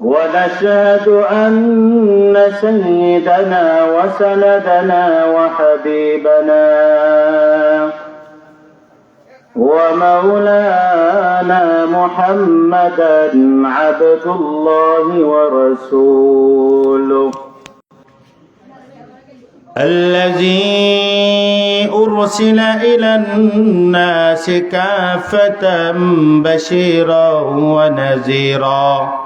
ونشهد أن سيدنا وسندنا وحبيبنا ومولانا محمدا عبد الله ورسوله الذي أرسل إلى الناس كافة بشيرا ونذيرا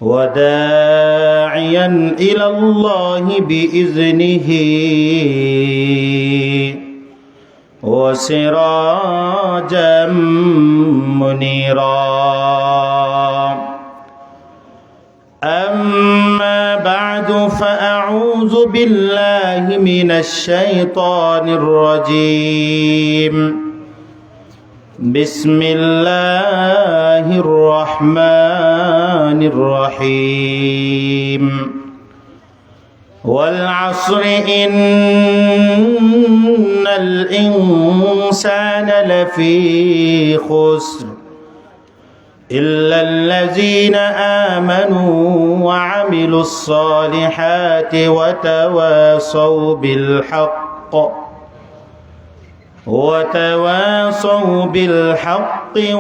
وداعيا إلى الله بإذنه وسراجا منيرا أما بعد فأعوذ بالله من الشيطان الرجيم بسم الله الرحمن الرحيم والعصر إن الإنسان لفي خسر إلا الذين آمنوا وعملوا الصالحات وتواصوا بالحق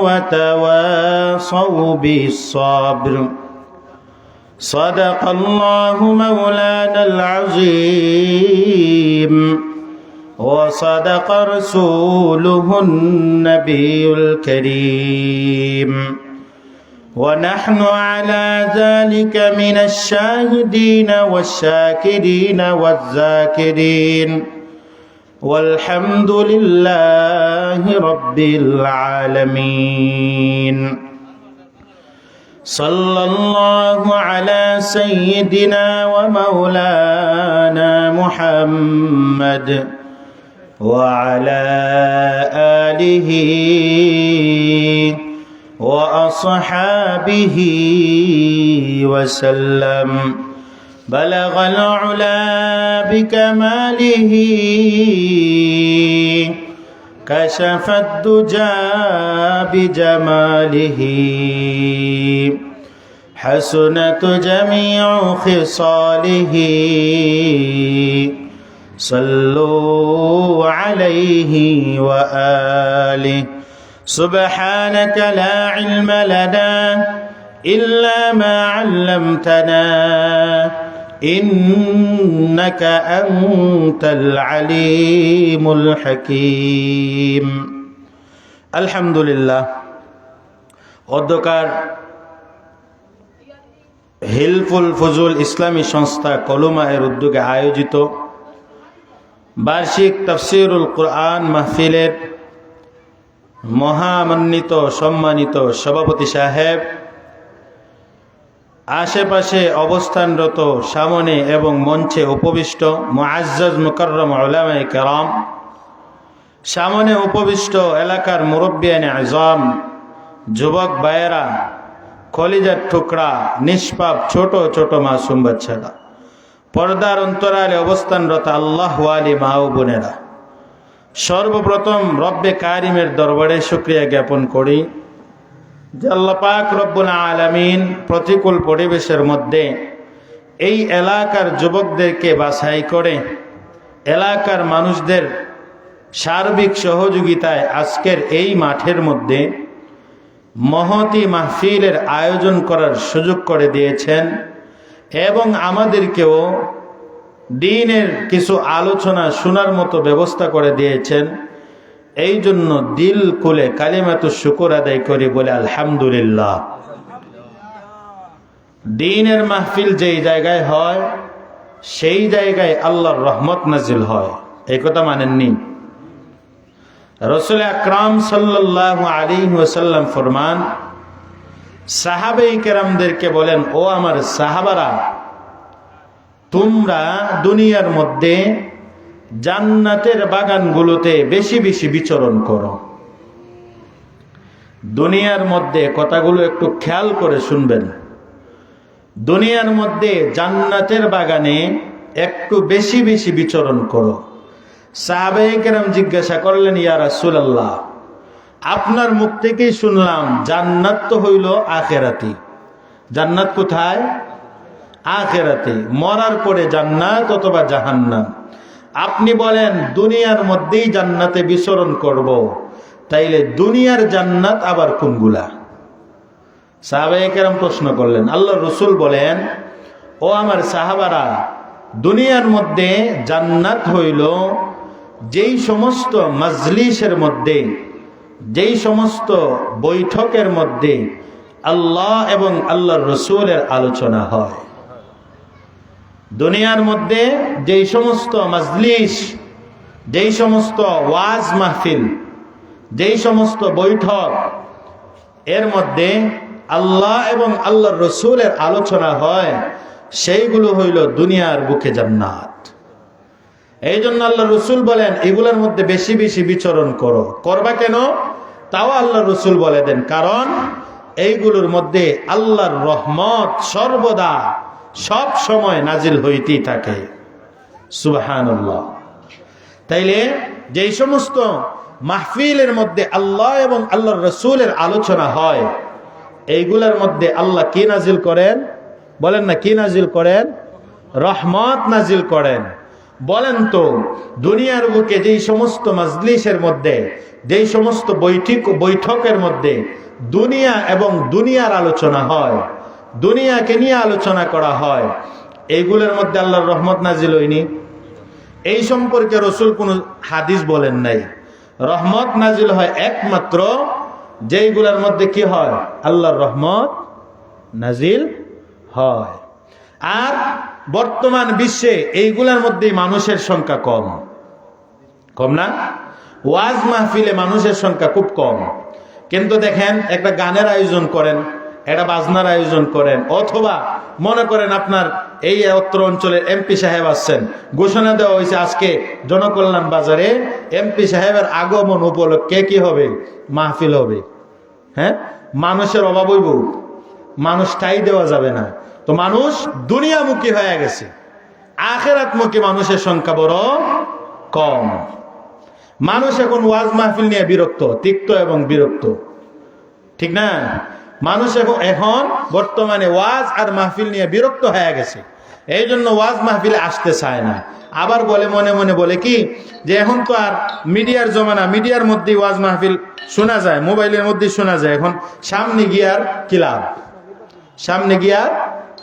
وتواصوا بالصبر صدق الله مولانا العظيم وصدق رسوله النبي الكريم ونحن على ذلك من الشاهدين والشاكرين والذاكرين والحمد لله رب العالمين صلى الله على سيدنا ومولانا محمد وعلى آله وأصحابه وسلم بلغ العلا بكماله كشف الدجى بجماله حسنت جميع خصاله صلوا عليه وآله سبحانك لا علم لنا إلا ما علمتنا إنك أنت العليم الحكيم الحمد لله অধ্যকার হিলফুল ফজুল ইসলামী সংস্থা কলমা এর উদ্যোগে আয়োজিত বার্ষিক তাফসীরুল কুরআন মাহফিলের মহামান্বিত সম্মানিত সভাপতি সাহেব, আশেপাশে অবস্থানরত সামনে এবং মঞ্চে উপবিষ্ট মুআজ্জাজ মুকাররম উলামায়ে কেরাম, সামনে উপবিষ্ট এলাকার মুরব্বিয়ানে আযম, যুবক ভাইয়েরা, কলিজার টুকরা, নিষ্পাপ ছোট ছোট মাসুম বাচ্চারা, পর্দার অন্তরালে অবস্থানরত আল্লাহ ওয়ালি মা ও বোনেরা, সর্বপ্রথম রব্বে কারিমের দরবারে শুকরিয়া জ্ঞাপন করি যে আল্লাহ পাক রব্বুল আলামিন প্রতিকূল পরিবেশের মধ্যে এই এলাকার যুবকদেরকে বাছাই করে এলাকার মানুষদের সার্বিক সহযোগিতায় আজকের এই মাঠের মধ্যে মহতি মাহফিলের আয়োজন করার সুযোগ করে দিয়েছেন এবং আমাদেরকেও দ্বীনের কিছু আলোচনা শোনার মতো ব্যবস্থা করে দিয়েছেন। এই জন্য দিল খুলে কালিমাতুশ শুকর আদায় করি, বলে আলহামদুলিল্লাহ। দ্বীনের মাহফিল যেই জায়গায় হয় সেই জায়গায় আল্লাহর রহমত নাজিল হয়, এই কথা মানেননি? রাসূল আকরাম সাল্লাল্লাহু আলাইহি ওয়াসাল্লাম ফরমান, সাহাবায়ে কেরামদেরকে বলেন, ও আমার সাহাবারা, তোমরা দুনিয়ার মধ্যে জান্নাতের বাগানগুলোতে বেশি বেশি বিচরণ করো। দুনিয়ার মধ্যে, কথাগুলো একটু খেয়াল করে শুনবেন, দুনিয়ার মধ্যে জান্নাতের বাগানে একটু বেশি বেশি বিচরণ করো। সাহাবায়ে কেরাম জিজ্ঞাসা করলেন, ইয়া রাসূলুল্লাহ, আপনার মুখ থেকেই শুনলাম জান্নাত তো হইল আখিরাতি, জান্নাত কোথায়? আখিরাতে। মরার পরে জান্নাত অথবা জাহান্নাম। আপনি বলেন দুনিয়ার মধ্যেই জান্নাতে বিচরণ করব, তাইলে দুনিয়ার জান্নাত আবার কোনগুলা? সাহাবায়ে কেরাম প্রশ্ন করলেন। আল্লাহর রাসূল বলেন, ও আমার সাহাবারা, দুনিয়ার মধ্যে জান্নাত হইল যেই সমস্ত মাজলিসের মধ্যে, যেই সমস্ত বৈঠকের মধ্যে আল্লাহ এবং আল্লাহর রাসূলের আলোচনা হয়। দুনিয়ার মধ্যে যেই সমস্ত মাজলিস, যেই সমস্ত ওয়াজ মাহফিল, যেই সমস্ত বৈঠক এর মধ্যে আল্লাহ এবং আল্লাহর রাসূলের আলোচনা হয়, সেইগুলো হইল দুনিয়ার বুকে জান্নাত। এই জন্য আল্লাহর রাসূল বলেন এগুলোর মধ্যে বেশি বেশি বিচরণ করো। করবা কেন? তাও আল্লাহর রাসূল বলে দেন, কারণ এইগুলোর মধ্যে আল্লাহর রহমত সর্বদা সব সময় নাজিল হইতেই থাকে। সুবহানাল্লাহ। তাইলে যেই সমস্ত মাহফিলের মধ্যে আল্লাহ এবং আল্লাহর রাসূলের আলোচনা হয়, এইগুলোর মধ্যে আল্লাহ কি নাজিল করেন? বলেন না, কি নাজিল করেন? রহমত নাজিল করেন। বলেন তো, দুনিয়ার বুকে যেই সমস্ত মাজলিসের মধ্যে, যেই সমস্ত বৈঠকের মধ্যে দুনিয়া এবং দুনিয়ার আলোচনা হয়, দুনিয়াকে নিয়ে আলোচনা করা হয়, এইগুলোর মধ্যে আল্লাহর রহমত নাজিল হয়নি? এই সম্পর্কে রাসূল কোনো হাদিস বলেন নাই। রহমত নাজিল হয় একমাত্র যেইগুলোর মধ্যে কি হয়? আল্লাহর রহমত নাজিল হয়। আর বর্তমান বিশ্বে এইগুলোর মধ্যেই মানুষের সংখ্যা কম। কম না? ওয়াজ মাহফিলে মানুষের সংখ্যা খুব কম। কিন্তু দেখেন, একটা গানের আয়োজন করেন, একটা বাজনার আয়োজন করেন, অথবা মনে করেন আপনার এই অত্র অঞ্চলের এমপি সাহেব আসছেন, ঘোষণা দেওয়া হয়েছে আজকে জনকল্যাণ বাজারে এমপি সাহেবের আগমন উপলক্ষে কি হবে? মাহফিল হবে। হ্যাঁ, মানুষের অভাব হইব, মানুষ ঠাই দেওয়া যাবে না। তো মানুষ দুনিয়ামুখী হয়ে গেছে, আখিরাতমুখী মানুষের সংখ্যা বড় কম। মানুষ এখন ওয়াজ মাহফিল নিয়ে বিরক্ত, তিক্ত এবং বিরক্ত, ঠিক না? মানুষ এখন বর্তমানে ওয়াজ আর মাহফিল নিয়ে বিরক্ত হয়ে গেছে। এই জন্য ওয়াজ মাহফিলে আসতে চায় না। আবার বলে, মনে মনে বলে কি, যে এখন তো আর মিডিয়ার জমানা, মিডিয়ার মধ্যেই ওয়াজ মাহফিল শোনা যায়, মোবাইলের মধ্যেই শোনা যায়, এখন সামনে গিয়ার কি লাভ? সামনে গিয়ার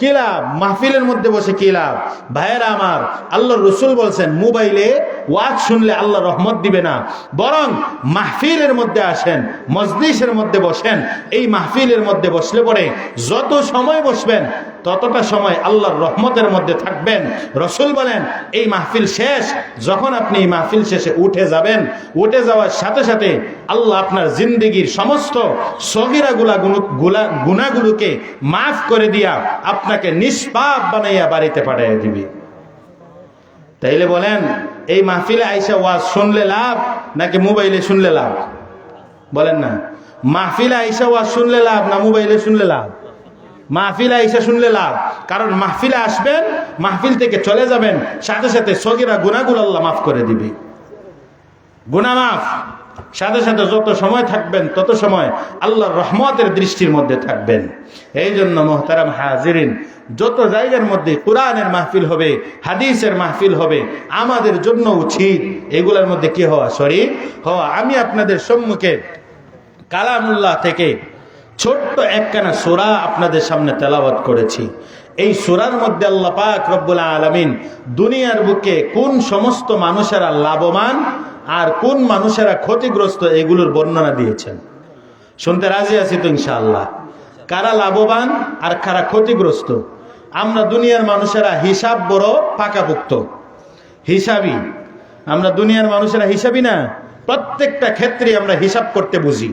কি লাভ? মাহফিলের মধ্যে বসে কি লাভ? ভাইয়েরা আমার, আল্লাহর রাসূল বলছেন মোবাইলে ওয়াজ শুনলে আল্লাহ রহমত দিবে না, বরং মাহফিলের মধ্যে আসেন, মজলিসের মধ্যে বসেন। এই মাহফিলের মধ্যে বসলে পরে যত সময় বসবেন ততটা সময় আল্লাহর রহমতের মধ্যে থাকবেন। রাসূল বলেন এই মাহফিল শেষ, যখন আপনি এই মাহফিল শেষে উঠে যাবেন, উঠে যাওয়ার সাথে সাথে আল্লাহ আপনার জিন্দেগির সমস্ত সগীরা গুনাহগুলোকে মাফ করে দিয়া আপনাকে নিষ্পাপ বানাইয়া বাড়িতে পাঠিয়ে দিবে। তাইলে বলেন, এই মাহফিলে আইসা ওয়াজ শুনলে লাভ নাকি মোবাইলে শুনলে লাভ? বলেন না, মাহফিলে আইসা ওয়াজ শুনলে লাভ না মোবাইলে শুনলে লাভ? মাহফিলে আইসা শুনলে লাভ। কারণ মাহফিলে আসবেন, মাহফিল থেকে চলে যাবেন, সাথে সাথে সগীরা গুনাহগুলো আল্লাহ মাফ করে দিবে। গুনাহ মাফ, সাথে সাথে যত সময় থাকবেন তত সময় আল্লাহর রহমতের দৃষ্টির মধ্যে থাকবেন। এই জন্য মুহতারাম হাজিরিন, যত জায়গার মধ্যে কোরআনের মাহফিল হবে, হাদিসের মাহফিল হবে, আমাদের জন্য উচিত এগুলোর মধ্যে কি হওয়া? শরীক হওয়া। আমি আপনাদের সম্মুখে কালামুল্লাহ থেকে ছোট্ট একখানা সূরা আপনাদের সামনে তেলাওয়াত করেছি। এই সূরার মধ্যে আল্লাহ পাক রব্বুল আলামিন দুনিয়ার বুকে কোন সমস্ত মানুষেরা লাভবান আর কোন মানুষেরা ক্ষতিগ্রস্ত এগুলোর বর্ণনা দিয়েছেন। শুনতে রাজি আছি তো ইনশাআল্লাহ? কারা লাভবান আর কারা ক্ষতিগ্রস্ত? আমরা দুনিয়ার মানুষেরা হিসাব বড় পাকাপোক্ত, হিসাবী। আমরা দুনিয়ার মানুষেরা হিসাবী না, প্রত্যেকটা ক্ষেত্রে আমরা হিসাব করতে বুঝি,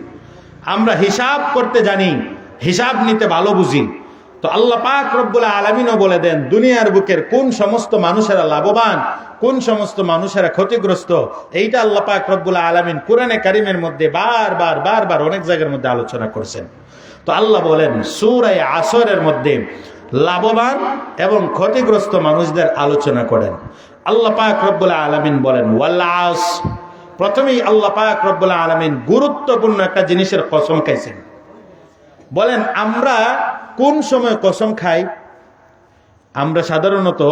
আমরা হিসাব করতে জানি, হিসাব নিতে ভালো বুঝি। তো আল্লাহ পাক রব্বুল আলামিনও বলে দেন দুনিয়ার বুকের কোন সমস্ত মানুষেরা লাভবান, কোন সমস্ত মানুষেরা ক্ষতিগ্রস্ত, এইটা আল্লাহ পাক রব্বুল আলামিন কোরআনে কারীমের মধ্যে বারবার অনেক জায়গার মধ্যে আলোচনা করেছেন। তো আল্লাহ বলেন সূরা আসরের মধ্যে লাভবান এবং ক্ষতিগ্রস্ত মানুষদের আলোচনা করেন। আল্লাহ পাক রব্বুল আলামিন বলেন ওয়াল আস। প্রথমেই আল্লাহ পাক রব্বুল আলামিন গুরুত্বপূর্ণ একটা জিনিসের কসম খাইছেন। বলেন আমরা কোন সময় কসম খাই? আমরা সাধারণত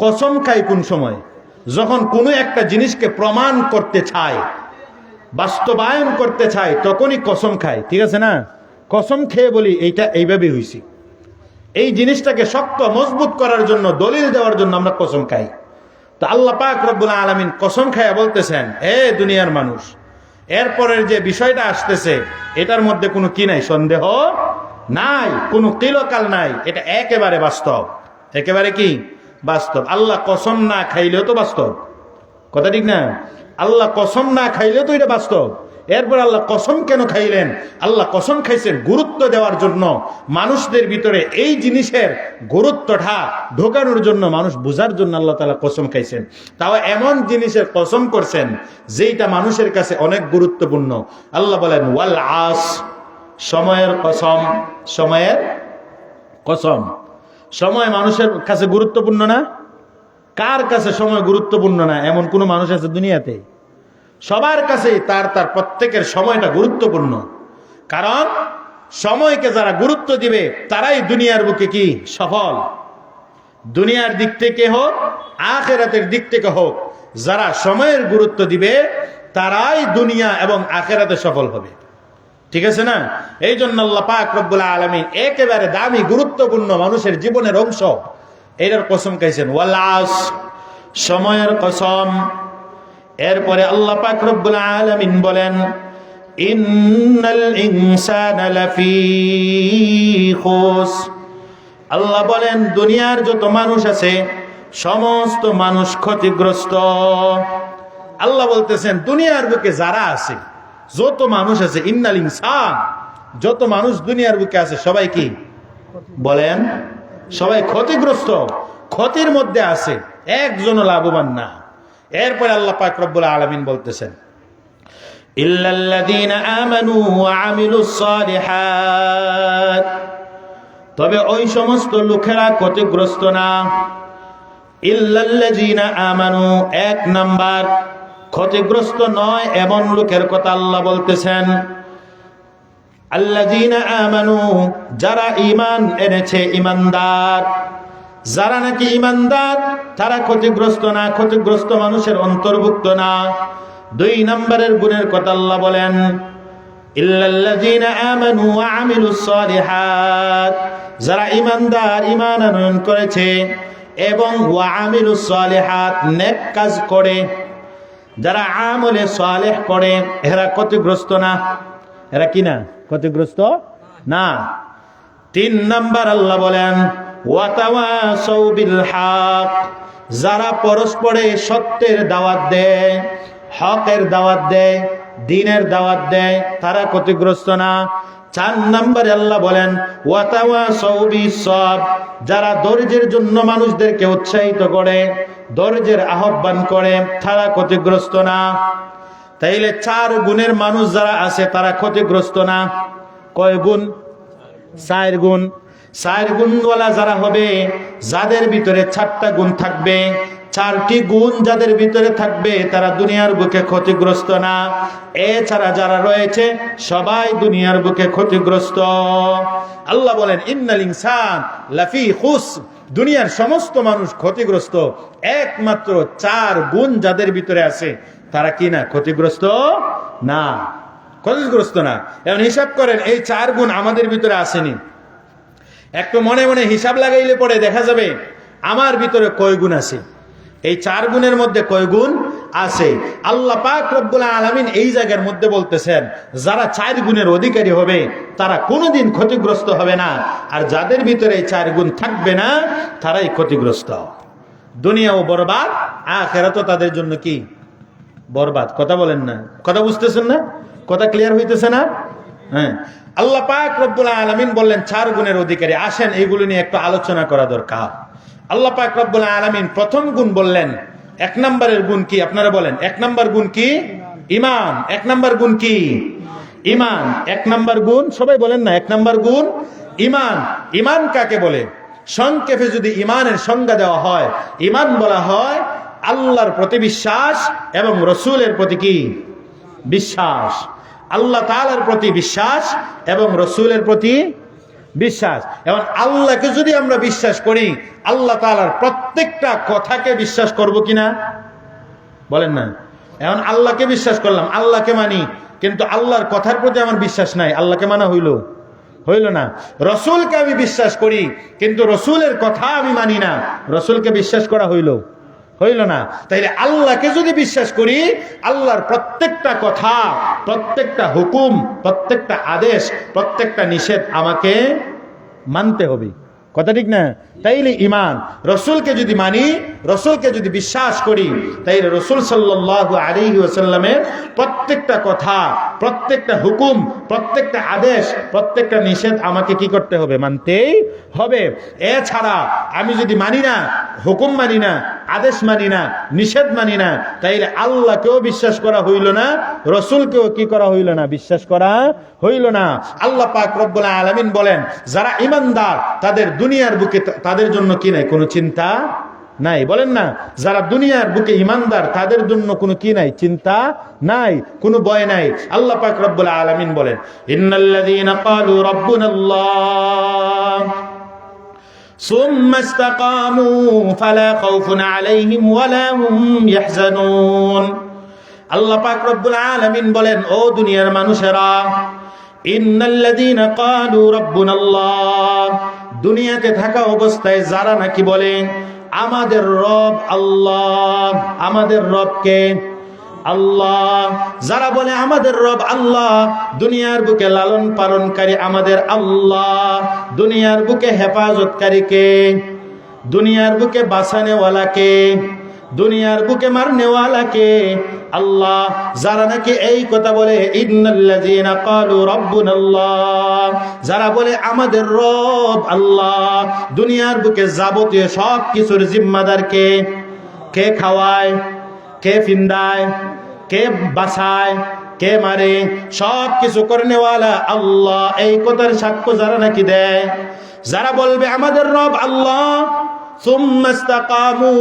কসম খাই কোন সময়? যখন কোনো একটা জিনিসকে প্রমাণ করতে চাই, বাস্তবায়ন করতে চাই, তখনই কসম খাই। ঠিক আছে না? কসম খেয়ে বলি এইটা এইভাবে হয়েছে। এই জিনিসটাকে শক্ত মজবুত করার জন্য, দলিল দেওয়ার জন্য আমরা কসম খাই। তো আল্লাহ পাক রব্বুল আলামিন কসম খায়া বলতেছেন, হে দুনিয়ার মানুষ, এরপরের যে বিষয়টা আসতেছে এটার মধ্যে কোনো কি নাই, সন্দেহ নাই, কোনো কিলকাল নাই, এটা একেবারে বাস্তব। একেবারে কি বাস্তব। আল্লাহ কসম না খাইলেও তো বাস্তব, কথা ঠিক না? আল্লাহ কসম না খাইলেও তো এটা বাস্তব। এরপর আল্লাহ কসম কেন খাইলেন? আল্লাহ কসম খাইছেন গুরুত্ব দেওয়ার জন্য, মানুষদের ভিতরে এই জিনিসের গুরুত্বটা ঢোকানোর জন্য, মানুষ বোঝার জন্য আল্লাহ তাআলা কসম খাইছেন। তাও এমন জিনিসের কসম করছেন যেটা মানুষের কাছে অনেক গুরুত্বপূর্ণ। আল্লাহ বলেন ওয়াল আস, সময়ের কসম। সময়ের কসম। সময় মানুষের কাছে গুরুত্বপূর্ণ না? কার কাছে সময় গুরুত্বপূর্ণ না এমন কোন মানুষ আছে দুনিয়াতে? সবার কাছেই তার তার প্রত্যেকের সময়টা গুরুত্বপূর্ণ। কারণ সময়কে যারা গুরুত্ব দিবে তারাই দুনিয়ার বুকে কি সফল। দুনিয়ার দিক থেকে হোক, আখিরাতের দিক থেকে হোক, যারা সময়ের গুরুত্ব দিবে তারাই দুনিয়া এবং আখিরাতে সফল হবে। ঠিক আছে না? এই জন্য আল্লাহ পাক রব্বুল আলামিন একেবারে দামি গুরুত্বপূর্ণ মানুষের জীবনের অংশ এটার কসম খাইছেন, ওয়াল আস, সময়ের কসম। এরপরে আল্লাহ পাক রব্বুল আলামিন বলেন ইন্নাল ইনসানা লাফি খুস। আল্লাহ বলেন দুনিয়ার যত মানুষ আছে সমস্ত মানুষ ক্ষতিগ্রস্ত। আল্লাহ বলতেছেন দুনিয়ার বুকে যারা আছে, যত মানুষ আছে, ইন্নাল ইনসান, যত মানুষ দুনিয়ার বুকে আছে সবাই কি বলেন? সবাই ক্ষতিগ্রস্ত, ক্ষতির মধ্যে আছে, একজনও লাভবান না। এরপরে আল্লাহ পাক রব্বুল আলামিন বলতেছেন ইল্লাল্লাযীনা আমানু ওয়া আমিলুস সালিহাত, তবে ওই সমস্ত লোকেরা ক্ষতিগ্রস্ত না। ইল্লাল্লাযীনা আমানু, এক নাম্বার ক্ষতিগ্রস্ত নয় এমন লোকের কথা আল্লাহ বলতেছেন। আল্লাযীনা আমানু, যারা ঈমান এনেছে, ঈমানদার, যারা নাকি ঈমানদার তারা ক্ষতিগ্রস্ত না, ক্ষতিগ্রস্ত মানুষের অন্তর্ভুক্ত না। দুই নম্বরের গুণের কথা আল্লাহ বলেন ইল্লাল্লাযীনা আমানু ওয়া আমিলুস সালিহাত, যারা ঈমানদার, ঈমান আনয়ন করেছে এবং ওয়া আমিলুস সালিহাত, নেক কাজ করে, যারা আমলে সালেহ করে, এরা ক্ষতিগ্রস্ত না। এরা কি না? ক্ষতিগ্রস্ত না। তিন নাম্বার আল্লাহ বলেন ওয়া তাওয়াসাউ বিল হক, যারা পরস্পরে সত্যের দাওয়াত দেয়, হকের দাওয়াত দেয়, দ্বীনের দাওয়াত দেয়, তারা ক্ষতিগ্রস্ত না। চার নম্বরে আল্লাহ বলেন ওয়া তাওয়াসাউ বিস সবর, যারা ধৈর্যের জন্য মানুষদেরকে উৎসাহিত করে, ধৈর্যের আহ্বান করে, তারা ক্ষতিগ্রস্ত না। তাইলে চার গুণের মানুষ যারা আছে তারা ক্ষতিগ্রস্ত না। কয় গুণ? চার গুণ। চার গুণওয়ালা যারা হবে, যাদের ভিতরে চারটা গুণ থাকবে, চারটি গুণ যাদের ভিতরে থাকবে, তারা দুনিয়ার বুকে ক্ষতিগ্রস্ত না। এছাড়া যারা রয়েছে সবাই দুনিয়ার বুকে ক্ষতিগ্রস্ত। আল্লাহ বলেন ইন্নাল ইনসান লাফি খুস, দুনিয়ার সমস্ত মানুষ ক্ষতিগ্রস্ত, একমাত্র চার গুণ যাদের ভিতরে আছে তারা কি না? ক্ষতিগ্রস্ত না, ক্ষতিগ্রস্ত না। এখন হিসাব করেন এই চার গুণ আমাদের ভিতরে আসেনি। একটু মনে মনে হিসাব লাগাইলে পরে দেখা যাবে আমার ভিতরে কয় গুণ আছে, এই চার গুণের মধ্যে কয় গুণ আছে। আল্লাহ পাক রব্বুল আলামিন এই জায়গার মধ্যে বলতেছেন যারা চার গুণের অধিকারী হবে তারা কোনোদিন ক্ষতিগ্রস্ত হবে না, আর যাদের ভিতরে এই চার গুণ থাকবে না তারাই ক্ষতিগ্রস্ত। দুনিয়াও বরবাদ, আখিরাতও তাদের জন্য কি বরবাদ। কথা বলেন না? কথা বুঝতেছেন না? কথা ক্লিয়ার হইতেছে না? হ্যাঁ, আল্লাহ পাক রব্বুল আলামিন বললেন চার গুণের অধিকারী। আসেন এইগুলো নিয়ে একটু আলোচনা করা দরকার। আল্লাহ পাক রব্বুল আলামিন প্রথম গুণ বললেন, এক নম্বরের গুণ কি? আপনারা বলেন, এক নম্বর গুণ কি? ঈমান। এক নম্বর গুণ কি? ঈমান। এক নম্বর গুণ, সবাই বলেন না, এক নম্বর গুণ ঈমান। ঈমান কাকে বলে? সংক্ষেপে যদি ঈমানের সংজ্ঞা দেওয়া হয়, ঈমান বলা হয় আল্লাহর প্রতি বিশ্বাস এবং রসুলের প্রতি কি বিশ্বাস। আল্লাহ তাআলার প্রতি বিশ্বাস এবং রসুলের প্রতি বিশ্বাস। এবং আল্লাহকে যদি আমরা বিশ্বাস করি, আল্লাহ তাআলার প্রত্যেকটা কথাকে বিশ্বাস করব কিনা বলেন না? এখন আল্লাহকে বিশ্বাস করলাম, আল্লাহকে মানি, কিন্তু আল্লাহর কথার প্রতি আমার বিশ্বাস নাই, আল্লাহকে মানা হইল না। রসুলকে আমি বিশ্বাস করি, কিন্তু রসুলের কথা আমি মানি না, রসুলকে বিশ্বাস করা হইল না। তাইলে আল্লাহকে যদি বিশ্বাস করি, আল্লাহর প্রত্যেকটা কথা, প্রত্যেকটা হুকুম, প্রত্যেকটা আদেশ, প্রত্যেকটা নিষেধ আমাকে মানতে হবে। কথা ঠিক না? তাইলে ঈমান। রসুলকে যদি মানি, রসুলকে যদি বিশ্বাস করি, তাইলে রসুল সাল্লাল্লাহু আলাইহি ওয়াসাল্লামের প্রত্যেকটা কথা, প্রত্যেকটা হুকুম, প্রত্যেকটা আদেশ, প্রত্যেকটা নিষেধ আমাকে কি করতে হবে? মানতেই হবে। এছাড়া আমি যদি মানি না, হুকুম মানি না, আদেশ মানি না, নিষেধ মানি না, তাইলে আল্লাহকেও বিশ্বাস করা হইল না, রসুলকেও কি করা হইল না? বিশ্বাস করা হইল না। আল্লাহ পাক রব্বুল আলামিন বলেন, যারা ঈমানদার তাদের দুনিয়ার বুকে তাদের জন্য কি নাই? কোনো চিন্তা নাই। বলেন না, যারা দুনিয়ার বুকে ঈমানদার তাদের জন্য কোনো কি নাই? চিন্তা নাই, কোনো ভয় নাই। আল্লাহ পাক রব্বুল আলামিন বলেন, ইন্নাল্লাযীনা ক্বালু রাব্বুনাল্লাহ সুম্মা ইসতাকামু ফালা খাউফুন আলাইহিম ওয়ালা হুম ইয়াহজানুন। আল্লাহ পাক রব্বুল আলামিন বলেন, ও দুনিয়ার মানুষেরা, ইন্নাল্লাযীনা ক্বালু রাব্বুনাল্লাহ, দুনিয়াতে থাকা অবস্থায় যারা নাকি বলে আমাদের রব আল্লাহ, আমাদের রবকে আল্লাহ, যারা বলে আমাদের রব আল্লাহ, দুনিয়ার বুকে লালন পালনকারী আমাদের আল্লাহ, দুনিয়ার বুকে হেফাজতকারী কে? দুনিয়ার বুকে বাঁচানেওয়ালা কে? দুনিয়ার বুকে মারনেওয়ালা কে? আল্লাহ। যারা নাকি এই কথা বলে, ইন্নাল্লাযীনা ক্বালু রাব্বুনাল্লাহ, যারা বলে আমাদের রব আল্লাহ, দুনিয়ার বুকে যাবতীয় সব কিছুর জিম্মাদার কে? কে খাওয়ায়, কে ফিন্দায়, কে বাঁচায়, কে মারে, সব কিছু করনেওয়ালা আল্লাহ। এই কথার সাক্ষ্য যারা নাকি দেয়, যারা বলবে আমাদের রব আল্লাহ, সুম্মা ইসতাকামু,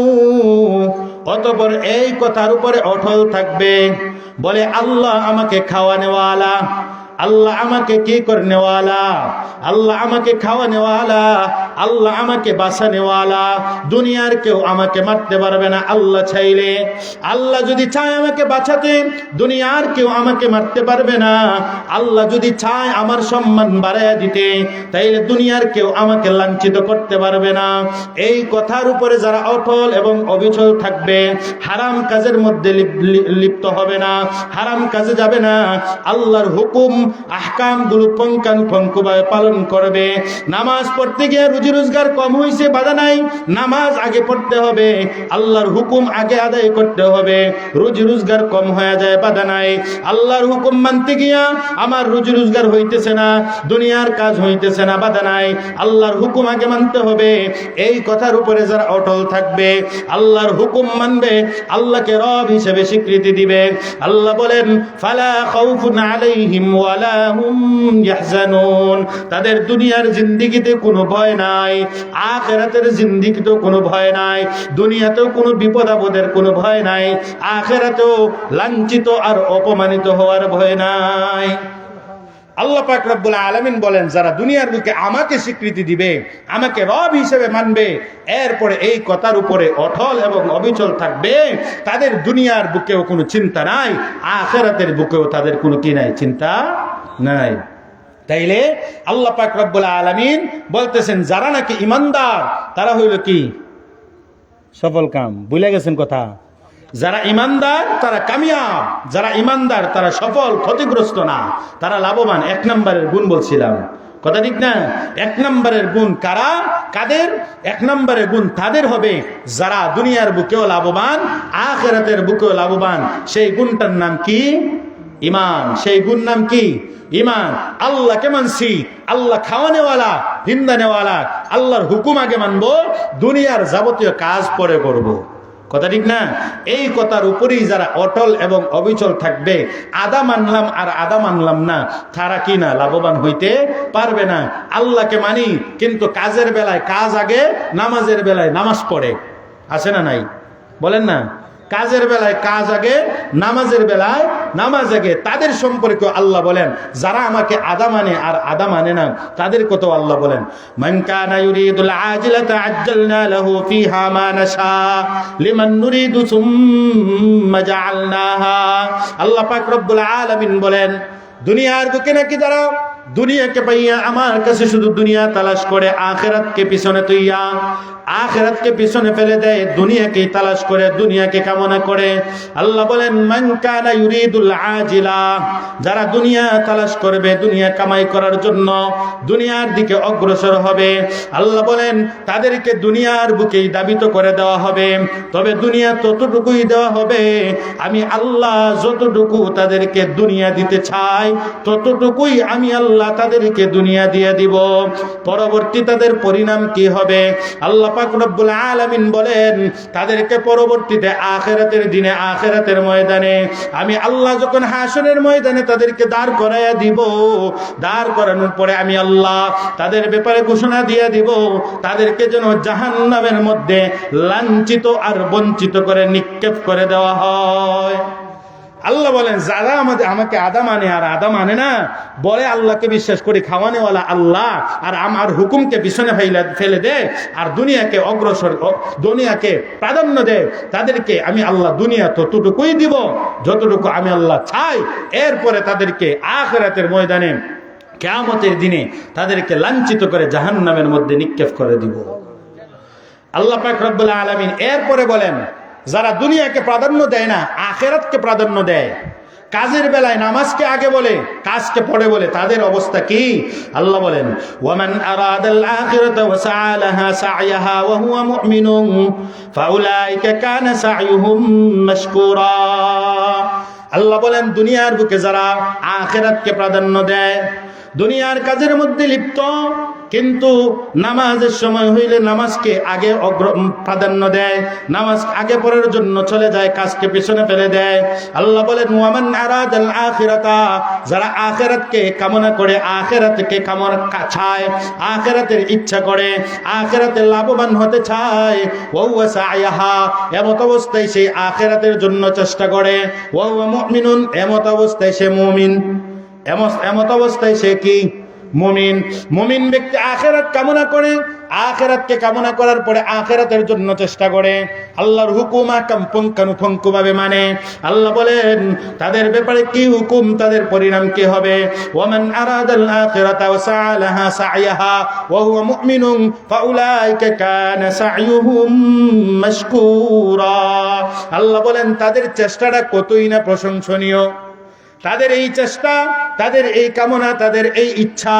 অতঃপর এই কথার উপরে অটল থাকবে, বলে আল্লাহ আমাকে খাওয়ানেওয়ালা, আল্লাহ আমাকে কি করনেওয়ালা, আল্লাহ আমাকে খাওয়ানেওয়ালা, আল্লাহ আমাকে বাঁচানেওয়ালা, দুনিয়ার কেউ আমাকে মারতে পারবে না আল্লাহ চাইলে। আল্লাহ যদি চায় আমাকে বাঁচাতে, দুনিয়ার কেউ আমাকে মারতে পারবে না। আল্লাহ যদি চায় আমার সম্মান বাড়াইয়া দিতে, তাইলে দুনিয়ার কেউ আমাকে লাঞ্ছিত করতে পারবে না। এই কথার উপরে যারা অটল এবং অবিচল থাকবে, হারাম কাজের মধ্যে লিপ্ত হবে না, হারাম কাজে যাবে না, আল্লাহর হুকুম আহকামগুলো পুঙ্খানুপুঙ্খভাবে পালন করবে। নামাজ পড়তে গিয়ে রুজি রোজগার কম হয়েছে, বাধা নাই, নামাজ আগে পড়তে হবে, আল্লাহর হুকুম আগে আদায় করতে হবে। রুজি রোজগার কম হয়ে যায়, বাধা নাই, আল্লাহর হুকুম মানতে গিয়া আমার রুজি রোজগার হইতেছে না, দুনিয়ার কাজ হইতেছে না, বাধা নাই, আল্লাহর হুকুম আগে মানতে হবে। এই কথার উপরে যারা অটল থাকবে, আল্লাহর হুকুম মানবে, আল্লাহকে রব হিসেবে স্বীকৃতি দিবে, আল্লাহ বলেন ফালা খাউফুন আলাইহিম ওয়ালা হুম ইয়াহজানুন, তাদের দুনিয়ার জিন্দেগিতে কোনো ভয় নাই, আখিরাতের জিন্দেগিতেও কোনো ভয় নাই, দুনিয়াতেও কোনো বিপদ আপদের কোনো ভয় নাই, আখিরাতেও লাঞ্ছিত আর অপমানিত হওয়ার ভয় নাই। আল্লাহ পাক রব্বুল আলামিন বলেন, যারা দুনিয়ার বুকে আমাকে স্বীকৃতি দিবে, আমাকে রব হিসেবে মানবে, এরপরে এই কথার উপরে অটল এবং অবিচল থাকবে, তাদের দুনিয়ার বুকেও কোনো চিন্তা নাই, আখিরাতের বুকেও তাদের কোনো কি নাই? চিন্তা নাই। তাইলে আল্লাহ পাক রব্বুল আলামিন বলতেছেন, যারা নাকি ঈমানদার তারা হইল কি? সফল কাম। ভুলে গেছেন কথা? যারা ঈমানদার তারা কামিয়াব, যারা ঈমানদার তারা সফল, ক্ষতিগ্রস্ত না, তারা লাভবান। এক নম্বরের গুণ বলছিলাম, কথা ঠিক না? এক নম্বরের গুণ কারা? কাদের? এক নম্বরের গুণ তাদের হবে যারা দুনিয়ার বুকেও লাভবান, আখিরাতের বুকেও লাভবান। সেই গুণটার নাম কি? ঈমান। সেই গুণ নাম কি? ঈমান। আল্লাহকে মানছি, আল্লাহ খাওয়ানেওয়ালা, হিন্দানেওয়ালা, আল্লাহর হুকুম আগে মানবো, দুনিয়ার যাবতীয় কাজ পরে করব। কথা ঠিক না? এই কথার উপরেই যারা অটল এবং অবিচল থাকবে, আদা মানলাম আর আদা মানলাম না, তারা কি না? লাভবান হইতে পারবে না। আল্লাহকে মানি, কিন্তু কাজের বেলায় কাজ আগে, নামাজের বেলায় নামাজ পড়ে, আছে না নাই? বলেন না? কাজের বেলায় কাজ আগে, নামাজের বেলায় নামাজ আগে তাদের সম্পর্কে আল্লাহ বলেন যারা আমাকে আদা মানে আর আদা মানে না তাদের কথা আল্লাহ বলেন মান কানা ইউরিদুল আজিলাতা আজ্জালনা লাহু ফিহা মা নাশা লিমান নুরিদু সুম্মা জাআলনাহা। আল্লাহ পাক রব্বুল আলামিন বলেন দুনিয়ার বুকে নাকি যারা দুনিয়াকে পাইয়া আমার কাছে শুধু দুনিয়া তালাশ করে আখিরাতকে পিছনে তুইয়া আখিরাতকে পিছনে ফেলে দেয় দুনিয়াকে তালাশ করে দুনিয়াকে কামনা করে আল্লাহ বলেন মান কানা ইউরিদুল আজিলা যারা দুনিয়া তালাশ করবে দুনিয়া কামাই করার জন্য দুনিয়ার দিকে অগ্রসর হবে আল্লাহ বলেন তাদেরকে দুনিয়ার বুকেই দাবিত করে দেওয়া হবে তবে দুনিয়া ততটুকুই দেওয়া হবে আমি আল্লাহ যতটুকু তাদেরকে দুনিয়া দিতে চাই ততটুকুই আমি আল্লাহ তাদেরকে দুনিয়া দিয়ে দিব পরবর্তী তাদের পরিণাম কি হবে আল্লাহ পাক রব্বুল আলামিন বলেন তাদেরকে পরবর্তীতে আখিরাতের দিনে আখিরাতের ময়দানে আমি আল্লাহ যখন হাসরের ময়দানে তাদেরকে দাঁড় করাইয়া দিব দাঁড় করানোর পরে আমি আল্লাহ তাদের ব্যাপারে ঘোষণা দিয়ে দিব তাদেরকে যেন জাহান্নামের মধ্যে লাঞ্ছিত আর বঞ্চিত করে নিক্ষেপ করে দেওয়া হয়। আল্লাহ বলেন যারা আমাকে আদা মানে আর আদা মানে না বলে আল্লাহকে বিশ্বাস করি খাওয়ানেওয়ালা আল্লাহ আর আমার হুকুমকে পিছনে ফেলে দেয় আর দুনিয়াকে অগ্রসর দুনিয়াকে প্রাধান্য দেয় তাদেরকে আমি আল্লাহ দুনিয়া ততটুকুই দিব যতটুকু আমি আল্লাহ চাই এরপরে তাদেরকে আখিরাতের ময়দানে কিয়ামতের দিনে তাদেরকে লাঞ্ছিত করে জাহান্নামের মধ্যে নিক্ষেপ করে দিব। আল্লাহ পাক রব্বুল আলামিন এরপরে বলেন যারা দুনিয়াকে প্রাধান্য দেয় না আখিরাতকে প্রাধান্য দেয় কাজের বেলায় নামাজকে আগে বলে কাজকে পরে বলে তাদের অবস্থা কি আল্লাহ বলেন ওয়ামান আরাদাল আখিরাতা ওয়া সাআলাহা সা'য়াহা ওয়া হুয়া মুমিনুন ফাউলাইকা কানা সা'য়ুহুম মাশকুরা। আল্লাহ বলেন দুনিয়ার বুকে যারা আখিরাতকে প্রাধান্য দেয় দুনিয়ার কাজের মধ্যে লিপ্ত কিন্তু নামাজের সময় হইলে নামাজকে আগে প্রাধান্য দেয় নামাজ আগে পড়ার জন্য চলে যায় কাজকে পিছনে ফেলে দেয় আল্লাহ বলেন ওয়ামান আরাদাল আখিরাতা যারা আখিরাতকে কামনা করে আখিরাতকে কামনা চায় আখিরাতের ইচ্ছা করে আখিরাতে লাভবান হতে চায় ওয়া হুয়া সা'য়াহা এমত অবস্থায় সে আখিরাতের জন্য চেষ্টা করে ওয়া হুয়া মুমিনুন এমত অবস্থায় সে মুমিন এমত অবস্থায় সে কি মুমিন মুমিন ব্যক্তি আখিরাত কামনা করে আখিরাতকে কামনা করার পরে আখিরাতের জন্য চেষ্টা করে আল্লাহর হুকুম আহকাম পুঙ্খানুপুঙ্খভাবে মানে আল্লাহ বলেন তাদের ব্যাপারে কি হুকুম তাদের পরিণাম কি হবে ওয়ামান আরাদাল আখিরাতা ওয়া সা'লাহা সা'য়াহা ওয়া হুয়া মুমিনুন ফাউলাইকা কানা সা'য়ুহুম মাশকুরা। আল্লাহ বলেন তাদের চেষ্টাটা কতই না প্রশংসনীয় তাদের এই চেষ্টা তাদের এই কামনা তাদের এই ইচ্ছা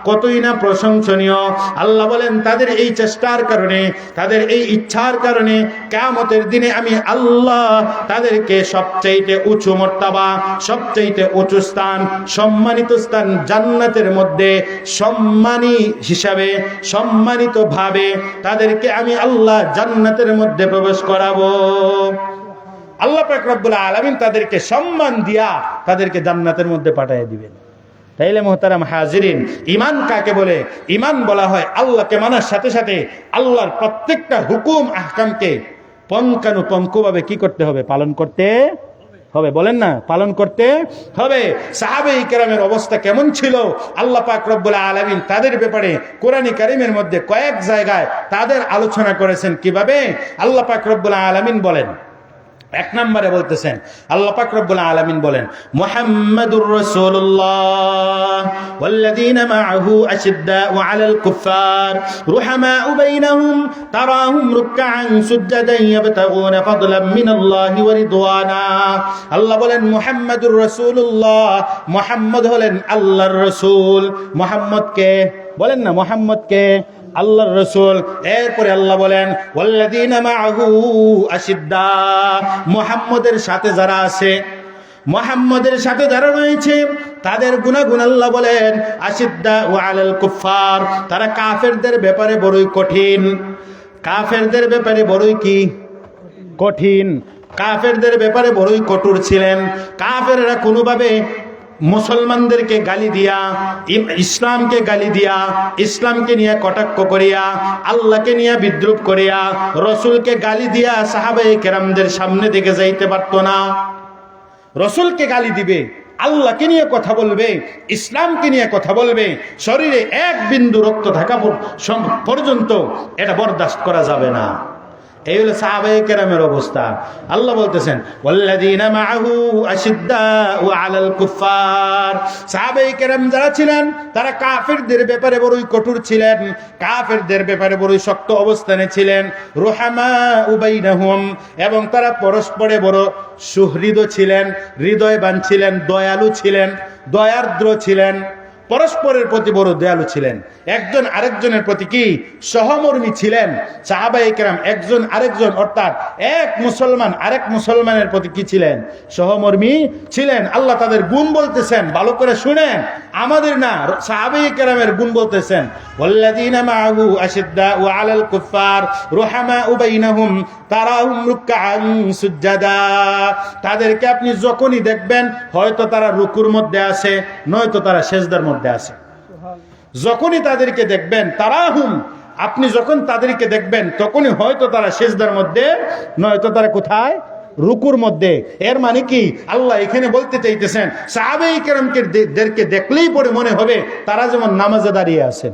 কতই না প্রশংসনীয় আল্লাহ বলেন তাদের এই চেষ্টার কারণে তাদের এই ইচ্ছার কারণে কিয়ামতের দিনে আমি আল্লাহ তাদেরকে সবচেয়ে উঁচু মর্তবা সবচেয়ে উঁচু স্থান সম্মানিত স্থান জান্নাতের মধ্যে সম্মানী হিসাবে সম্মানিত ভাবে তাদেরকে আমি আল্লাহ জান্নাতের মধ্যে প্রবেশ করাবো। আল্লাহ পাক রব্বুল আলামিন তাদেরকে সম্মান দিয়া তাদেরকে জান্নাতের মধ্যে পাঠিয়ে দিবেন। তাইলে মুহতারাম হাজিরিন ঈমান কাকে বলে ঈমান বলা হয় আল্লাহকে মানার সাথে সাথে আল্লাহর প্রত্যেকটা হুকুম আহকামকে পঙ্খানুপুঙ্খভাবে কি করতে হবে পালন করতে হবে বলেন না পালন করতে হবে। সাহাবায়ে কেরামের অবস্থা কেমন ছিল আল্লাহ পাক রব্বুল আলামিন তাদের ব্যাপারে কোরআনে কারীমের মধ্যে কয়েক জায়গায় তাদের আলোচনা করেছেন কিভাবে আল্লাহ পাক রব্বুল আলামিন বলেন এক নম্বরে বলতেছেন আল্লাহ পাক রব্বুল আলামিন বলেন মুহাম্মাদুর রাসূলুল্লাহ ওয়াল্লাযীনা মাআহু আশিদ্দাউ আলাল কুফফার রুহামাউ বাইনাহুম তারাহুম রুকআন সুজদান ইয়াবতাগুনা ফাদলাম মিনাল্লাহি ওয়া রিদওয়ানা। আল্লাহ বলেন মুহাম্মাদুর রাসূলুল্লাহ মুহাম্মদ হলেন আল্লাহর রাসূল। মুহাম্মদ কে বলেন না মুহাম্মদ কে আল্লাহর রাসূল। এরপরে আল্লাহ বলেন ওয়াল্লাযীনা মাআহু আশিদ্দা মুহাম্মদের সাথে যারা আছে মুহাম্মদের সাথে যারা রয়েছে তাদের গুনাহগুণ আল্লাহ বলেন আশিদ্দা ওয়া আলাল কুফফার তারা কাফেরদের ব্যাপারে বড়ই কঠিন কাফেরদের ব্যাপারে বড়ই কি কঠিন কাফেরদের ব্যাপারে বড়ই কঠোর ছিলেন। কাফেররা কোনোভাবে মুসলমানদেরকে গালি দিয়া ইসলামকে গালি দিয়া ইসলামকে নিয়ে কটাক্ষ করিয়া আল্লাহকে নিয়ে বিদ্রুপ করিয়া রসুলকে গালি দিয়া সাহাবায়ে কেরামদের সামনে দিকে যাইতে পারতো না। রসুলকে গালি দিবে, আল্লাহকে নিয়ে কথা বলবে, ইসলামকে নিয়ে কথা বলবে, শরীরে এক বিন্দু রক্ত থাকা পর্যন্ত এটা বরদাস্ত করা যাবে না। এই হলো সাহাবায়ে কেরামের অবস্থা। আল্লাহ বলতেছেন ওয়াল্লাযীনা মাআহু আশিদ্দাউ আলাল কুফফার, সাহাবায়ে কেরাম যারা ছিলেন তারা কাফিরদের ব্যাপারে বড়ই কঠোর ছিলেন, কাফিরদের ব্যাপারে বড়ই শক্ত অবস্থানে ছিলেন। রুহামাউ বাইনাহুম, এবং তারা পরস্পরে বড় সুহৃদ ছিলেন, হৃদয়বান ছিলেন, দয়ালু ছিলেন, দয়ার্দ্র ছিলেন, পরস্পরের প্রতি বড় দয়ালু ছিলেন, একজন আরেকজনের প্রতি কি সহমর্মী ছিলেন। সাহাবায়ে কেরাম একজন আরেকজন অর্থাৎ এক মুসলমান আরেক মুসলমানের প্রতি কি ছিলেন? সহমর্মী ছিলেন। আল্লাহ তাদের গুণ বলতেছেন, ভালো করে শুনেন, আমাদের না, সাহাবায়ে কেরামের গুণ বলতেছেন। ওয়াল্লাযীনা মাআহু আশিদ্দাউ আলাল কুফফার রুহামাউ বাইনাহুম তারাহুম রুকআন সুজদা, তাদেরকে আপনি যখনই দেখবেন হয়তো তারা রুকুর মধ্যে আছে, নয়তো তারা সিজদার মধ্যে আছে। যখনই তাদেরকে দেখবেন, তারাহুম, আপনি যখন তাদেরকে দেখবেন তখনই হয়তো তারা সিজদার মধ্যে, নয়তো তারা কোথায়? রুকুর মধ্যে। এর মানে কি আল্লাহ এখানে বলতে চাইতেছেন সাহাবায়ে কেরামকে দেখলেই পরে মনে হবে তারা যেমন নামাজে দাঁড়িয়ে আছেন।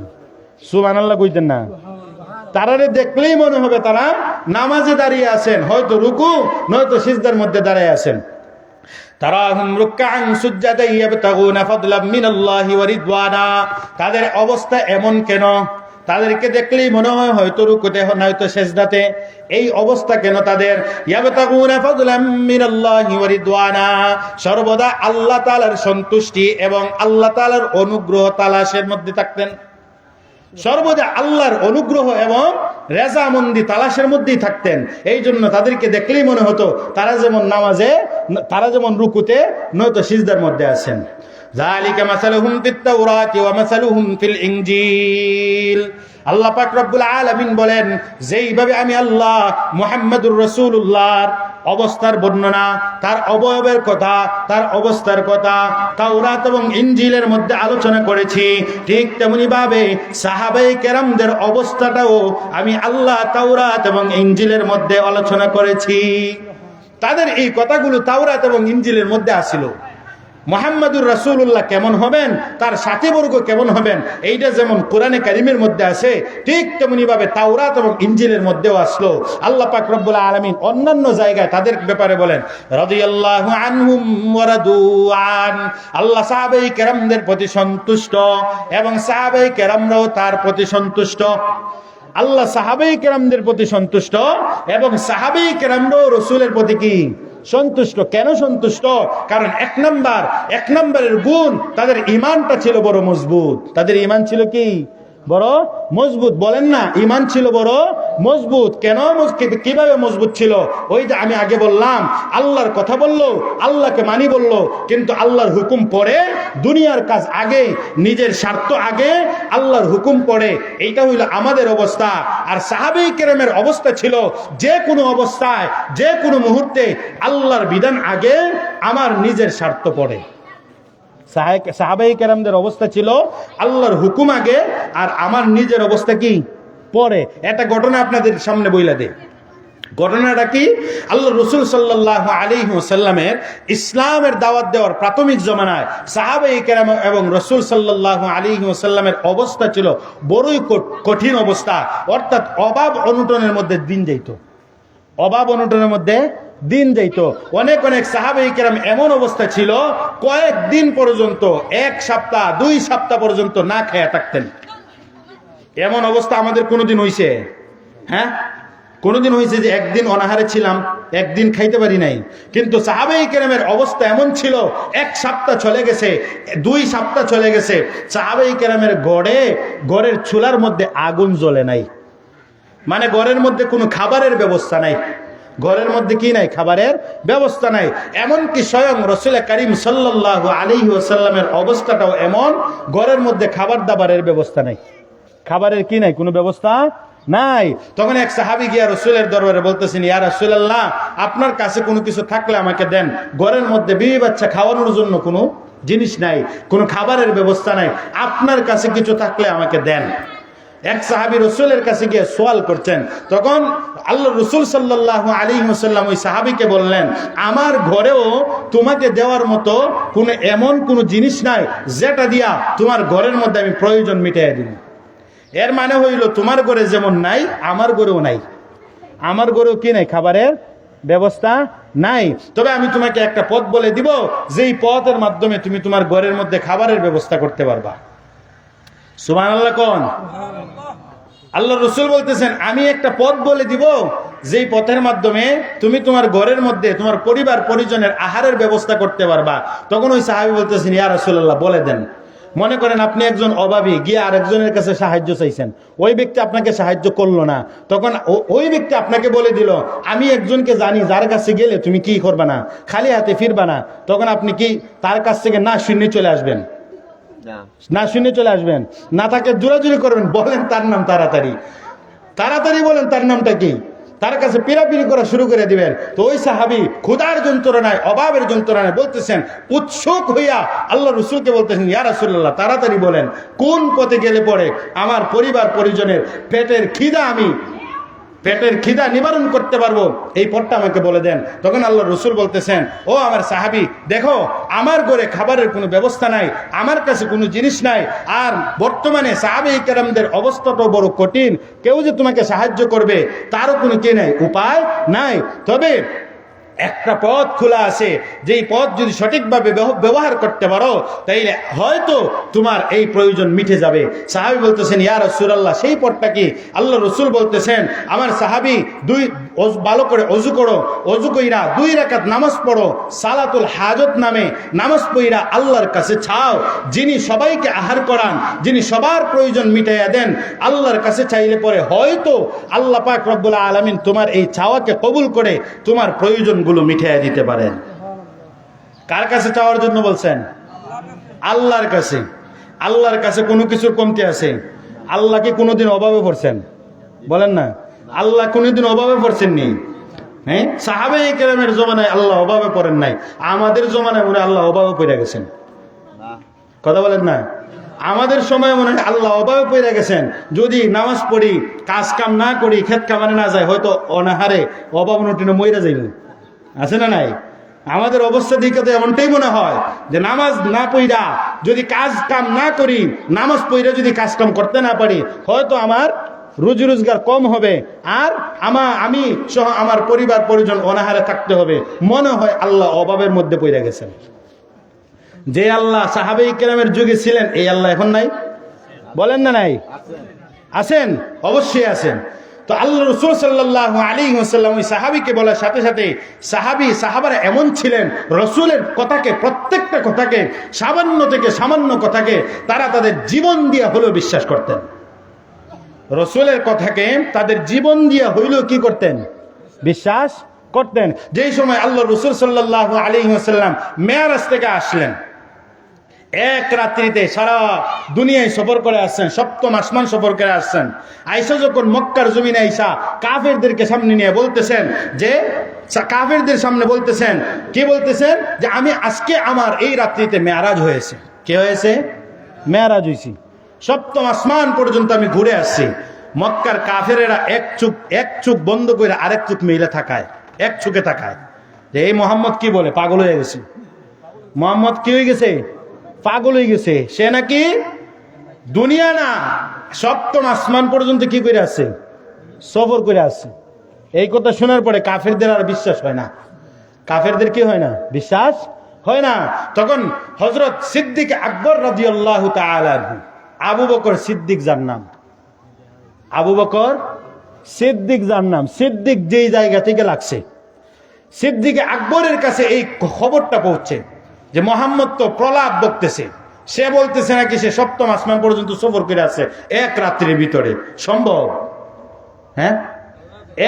সুবহানাল্লাহ কইতেন না? তারারে দেখলেই মনে হবে তারা নামাজে দাঁড়িয়ে আছেন, হয়তো রুকু নয়তো সিজদার মধ্যে দাঁড়িয়ে আছেন। তারাহুম রুকআন সুজদান ইয়াবতাগুনা ফাদলাম মিনাল্লাহি ওয়া রিদওয়ানা, তাদের অবস্থা এমন কেন? তাদেরকে দেখলেই মনে হয় হয়তো রুকুতে নয়তো সিজদাতে। এই অবস্থা কেন তাদের? ইয়াবতাগুনা ফাদলাম মিনাল্লাহি ওয়া রিদওয়ানা, সর্বদা আল্লাহ তাআলার সন্তুষ্টি এবং আল্লাহ তাআলার অনুগ্রহ তালাশের মধ্যে থাকতেন। সর্বদা আল্লাহর অনুগ্রহ এবং রেজামন্দি তালাশের মধ্যেই থাকতেন। এই জন্য তাদেরকে দেখলেই মনে হতো তারা যেমন নামাজে, তারা যেমন রুকুতে নয়তো সিজদার মধ্যে আছেন। যালিকা মাসালুহুম ফিত তাওরাতি ওয়া মাসালুহুম ফিল ইনজিল, আল্লাহ পাক রব্বুল আলামিন বলেন যেইভাবে আমি আল্লাহ মুহাম্মদুর রাসূলুল্লাহর অবস্থার বর্ণনা, তার অবয়বের কথা, তার অবস্থার কথা তাওরাত এবং ইনজিলের মধ্যে আলোচনা করেছি, ঠিক তেমনি ভাবে সাহাবায়ে কেরামদের অবস্থাটাও আমি আল্লাহ তাওরাত এবং ইনজিলের মধ্যে আলোচনা করেছি। তাদের এই কথাগুলো তাওরাত এবং ইনজিলের মধ্যে আসিল। মুহাম্মদুর রাসূলুল্লাহ কেমন হবেন, তার সাথীবর্গ কেমন হবেন, এইটা যেমন কোরআনে কারিমের মধ্যে আছে, ঠিক তেমনি ভাবে তাওরাত এবং ইনজিলের মধ্যেও আসলো। আল্লাহ পাক রব্বুল আলামিন অন্যান্য জায়গায় তাদের ব্যাপারে বলেন রাদিয়াল্লাহু আনহুম ওয়া রাদু আন, আল্লাহ সাহাবায়ে কেরামদের প্রতি সন্তুষ্ট এবং সাহাবায়ে কেরামরাও তার প্রতি সন্তুষ্ট। আল্লাহ সাহাবায়ে কেরামদের প্রতি সন্তুষ্ট এবং সাহাবায়ে কেরামরাও রাসূলের প্রতি কি সন্তুষ্ট। কেন সন্তুষ্ট? কারণ এক নম্বরের গুণ, তাদের ঈমানটা ছিল বড় মজবুত। তাদের ঈমান ছিল কি? বড় মজবুত। বলেন না, ঈমান ছিল বড় মজবুত। কেন? কিভাবে মজবুত ছিল? ওই যে আমি আগে বললাম, আল্লাহর কথা বললো, আল্লাহকে মানি বললো, কিন্তু আল্লাহর হুকুম পরে, দুনিয়ার কাজ আগে, নিজের স্বার্থ আগে, আল্লাহর হুকুম পরে। এইটা হইল আমাদের অবস্থা। আর সাহাবায়ে কেরামের অবস্থা ছিল যে কোনো অবস্থায়, যে কোনো মুহূর্তে আল্লাহর বিধান আগে, আমার নিজের স্বার্থ পরে। সাহাবায়ে কেরামদের অবস্থা ছিল আল্লাহর হুকুম আগে আর আমার নিজের অবস্থা কি পরে। একটা ঘটনা আপনাদের সামনে বইলা দে। ঘটনাটা কি? আল্লাহ রাসূল সাল্লাল্লাহু আলাইহি ওয়াসাল্লামের ইসলামের দাওয়াত দেওয়ার প্রাথমিক জমানায় সাহাবায়ে কেরাম এবং রাসূল সাল্লাল্লাহু আলাইহি ওয়াসাল্লামের অবস্থা ছিল বড়ই কঠিন অবস্থা। অর্থাৎ অভাব অনটনের মধ্যে দিন যাইত, অভাব অনটনের মধ্যে দিন যাইত। অনেক সাহাবায়ে কেরাম এমন অবস্থা ছিল কয়েকদিন পর্যন্ত, এক সপ্তাহ 2 সপ্তাহ পর্যন্ত না খেয়ে থাকতেন। এমন অবস্থা আমাদের কোনোদিন হইছে? হ্যাঁ, কোনোদিন হয়েছে যে একদিন অনাহারে ছিলাম, একদিন খাইতে পারি নাই? কিন্তু সাহাবায়ে কেরামের অবস্থা এমন ছিল, 1 সপ্তাহ চলে গেছে, 2 সপ্তাহ চলে গেছে, সাহাবায়ে কেরামের ঘরের চুলার মধ্যে আগুন জ্বলে নাই। মানে ঘরের মধ্যে কোনো খাবারের ব্যবস্থা নাই, ঘরের মধ্যে কি নাই? খাবারের ব্যবস্থা নাই। এমনকি স্বয়ং রাসূল করিম সাল্লাল্লাহু আলাইহি ওয়াসাল্লামের অবস্থাটাও এমন, ঘরের মধ্যে খাবার দাবারের ব্যবস্থা নাই, খাবারের কি নাই? কোনো ব্যবস্থা নাই। তখন এক সাহাবী গিয়া রাসূলের দরবারে বলতেছেন, ইয়া রাসূলুল্লাহ, আপনার কাছে কোনো কিছু থাকলে আমাকে দেন, ঘরের মধ্যে বিবি বাচ্চা খাওয়ানোর জন্য কোনো জিনিস নাই, কোনো খাবারের ব্যবস্থা নাই, আপনার কাছে কিছু থাকলে আমাকে দেন। এক সাহাবী রাসূলের কাছে গিয়ে সওয়াল করছেন। তখন আল্লাহ রাসূল সাল্লাল্লাহু আলাইহি ওয়াসাল্লাম ওই সাহাবীকে বললেন, আমার ঘরেও তোমাকে দেওয়ার মতো কোনো এমন কোনো জিনিস নাই যেটা দিয়া তোমার ঘরের মধ্যে আমি প্রয়োজন মিটাইয়া দিব। এর মানে হইল তোমার ঘরে যেমন নাই আমার ঘরেও নাই, আমার ঘরেও কি নাই, খাবারের ব্যবস্থা নাই। তবে আমি তোমাকে একটা পথ বলে দিব, যেই পথের মাধ্যমে তুমি তোমার ঘরের মধ্যে খাবারের ব্যবস্থা করতে পারবা। সুবহানাল্লাহ কোন? আল্লাহ রাসূল বলতেছেন আমি একটা পথ বলে দিব, যেই পথের মাধ্যমে তুমি তোমার ঘরের মধ্যে তোমার পরিবার পরিজনের আহারের ব্যবস্থা করতে পারবা। তখন ওই সাহাবী বলতেছেন, ইয়া রাসূলুল্লাহ বলে দেন। মনে করেন আপনি একজন অভাবী, গিয়ে আরেকজনের কাছে সাহায্য চাইছেন, ওই ব্যক্তি আপনাকে সাহায্য করলো না, তখন ওই ব্যক্তি আপনাকে বলে দিল, আমি একজনকে জানি যার কাছে গেলে তুমি কি করবা না, খালি হাতে ফিরবা না। তখন আপনি কি তার কাছ থেকে না শুনে চলে আসবেন? না শুনে চলে আসবেন না, তাকে জোরাজুরি করবেন, বলেন তার নাম, তাড়াতাড়ি তাড়াতাড়ি বলেন তার নামটা কি, তার কাছে পিরাপিরি করা শুরু করে দিবেন। তো ওই সাহাবী ক্ষুধার যন্ত্রণায়, অভাবের যন্ত্রণায় বলতেছেন, উৎসুক হইয়া আল্লাহ রাসূলকে বলতেছেন, ইয়া রাসূলুল্লাহ তাড়াতাড়ি বলেন কোন পথে গেলে পরে আমার পরিবার পরিজনের পেটের খিদা নিবারণ করতে পারবো, এই পথটা আমাকে বলে দেন। তখন আল্লাহ রাসূল বলতেছেন, ও আমার সাহাবী, দেখো আমার ঘরে খাবারের কোনো ব্যবস্থা নাই, আমার কাছে কোনো জিনিস নাই, আর বর্তমানে সাহাবায়ে কেরামদের অবস্থাটাও বড় কঠিন, কেউ যে তোমাকে সাহায্য করবে তারও কোনো কে নাই, উপায় নাই। তবে একটা পথ খোলা আছে, যেই পথ যদি সঠিকভাবে ব্যবহার করতে পারো তাইলে হয়তো তোমার এই প্রয়োজন মিটে যাবে। সাহাবী বলতেছেন, ইয়া রাসূলুল্লাহ সেই পথটা কি? আল্লাহ রাসূল বলতেছেন, আমার সাহাবী ভালো করে অজু করো, অজু কইরা 2 রাকাত নামাজ পড়ো, সালাতুল হাজত নামে নামাজ পড়া আল্লাহর কাছে চাও। যিনি সবাইকে আহার করান, যিনি সবার প্রয়োজন মিটাইয়া দেন, আল্লাহর কাছে চাইলে পরে হয়তো আল্লাহ পাক রব্বুল আলামিন তোমার এই চাওয়াকে কবুল করে তোমার প্রয়োজনগুলো মিটাইয়া দিতে পারেন। কার কাছে চাওয়ার জন্য বলছেন? আল্লাহর কাছে। আল্লাহর কাছে কোনো কিছুর কমতি আছে? আল্লাহকে কোনোদিন অভাবে পড়ছেন? বলেন না, আল্লাহ কোনোদিন অভাবে পড়ছেননি। হ্যাঁ, সাহাবায়ে কেরামের জমানায় আল্লাহ অভাবে পড়েন নাই, আমাদের জমানায় মনে হয় আল্লাহ অভাবে পড়ে গেছেন। কথা বলেন না, আমাদের সময় মনে হয় আল্লাহ অভাবে পড়ে গেছেন। যদি নামাজ পড়ি, কাজ কাম না করি, ক্ষেত কামানে না যায়, হয়তো অনাহারে অভাব নটিনে মইরা যাইব, আছে না নাই? আমাদের অবস্থা দিকে তো এমনটাই মনে হয় যে নামাজ না পড়া, যদি কাজ কাম না করি, নামাজ পড়া যদি কাজ কাম করতে না পারি, হয়তো আমার রুজি রোজগার কম হবে, আর আমি সহ আমার পরিবার পরিজন অনাহারে থাকতে হবে। মনে হয় আল্লাহ অভাবের মধ্যে পড়ে গেছেন। যে আল্লাহ সাহাবায়ে কেরামের যুগে ছিলেন, এই আল্লাহ এখন নাই? বলেন না নাই? আছেন, অবশ্যই আছেন। তো আল্লাহ রাসূল সাল্লাল্লাহু আলাইহি ওয়াসাল্লাম ওই সাহাবীকে বলার সাথে সাথে সাহাবারা এমন ছিলেন, রাসূলের কথাকে, প্রত্যেকটা কথাকে, সামান্য থেকে সামান্য কথাকে তারা তাদের জীবন দিয়ে হলেও বিশ্বাস করতেন। রাসূলের কথাকে তাদের জীবন দিয়ে হইলেও কি করতেন? বিশ্বাস করতেন। যেই সময় আল্লাহ রাসূল সাল্লাল্লাহু আলাইহি ওয়াসাল্লাম মেরাজ থেকে আসলেন, এক রাত্রিতে সারা দুনিয়ায় সফর করে আসছেন, সপ্তম আসমান সফর করে আসছেন। আয়েশা যখন মক্কার জমিনে আয়েশা কাফেরদেরকে সামনে নিয়ে বলতেছেন, যে কাফেরদের সামনে বলতেছেন, কি বলতেছেন? যে আমি আজকে আমার এই রাত্রিতে মেরাজ হয়েছে। কে হয়েছে? মেরাজ হয়েছি, সপ্তম আসমান পর্যন্ত আমি ঘুরে আসছি। মক্কার কাফেরেরা এক চোখ বন্ধ করে আরেক চোখ মেলে থাকায়, এক চোখে তাকায় যে এই মোহাম্মদ কি বলে, পাগল হয়ে গেছে। মোহাম্মদ কি হয়ে গেছে? পাগল হয়ে গেছে। সে নাকি দুনিয়া না, সপ্তম আসমান পর্যন্ত কি করে আসছে? সফর করে আসছে। এই কথা শোনার পরে কাফেরদের আর বিশ্বাস হয় না। কাফেরদের কি হয় না? বিশ্বাস হয় না। তখন হযরত সিদ্দিক আকবর রাদিয়াল্লাহু তাআলা আনহু, আবু বকর সিদ্দিক যার নাম, আবু বকর সিদ্দিক যার নাম, সিদ্দিক যেই জায়গা থেকে লাগছে, সিদ্দিক আকবরের কাছে এই খবরটা পৌঁছে যে মোহাম্মদ তো প্রলাপ বকতেছে, সে বলতেছে নাকি সে সপ্তম আসমান পর্যন্ত সফর করে আছে এক রাত্রির ভিতরে। সম্ভব? হ্যাঁ,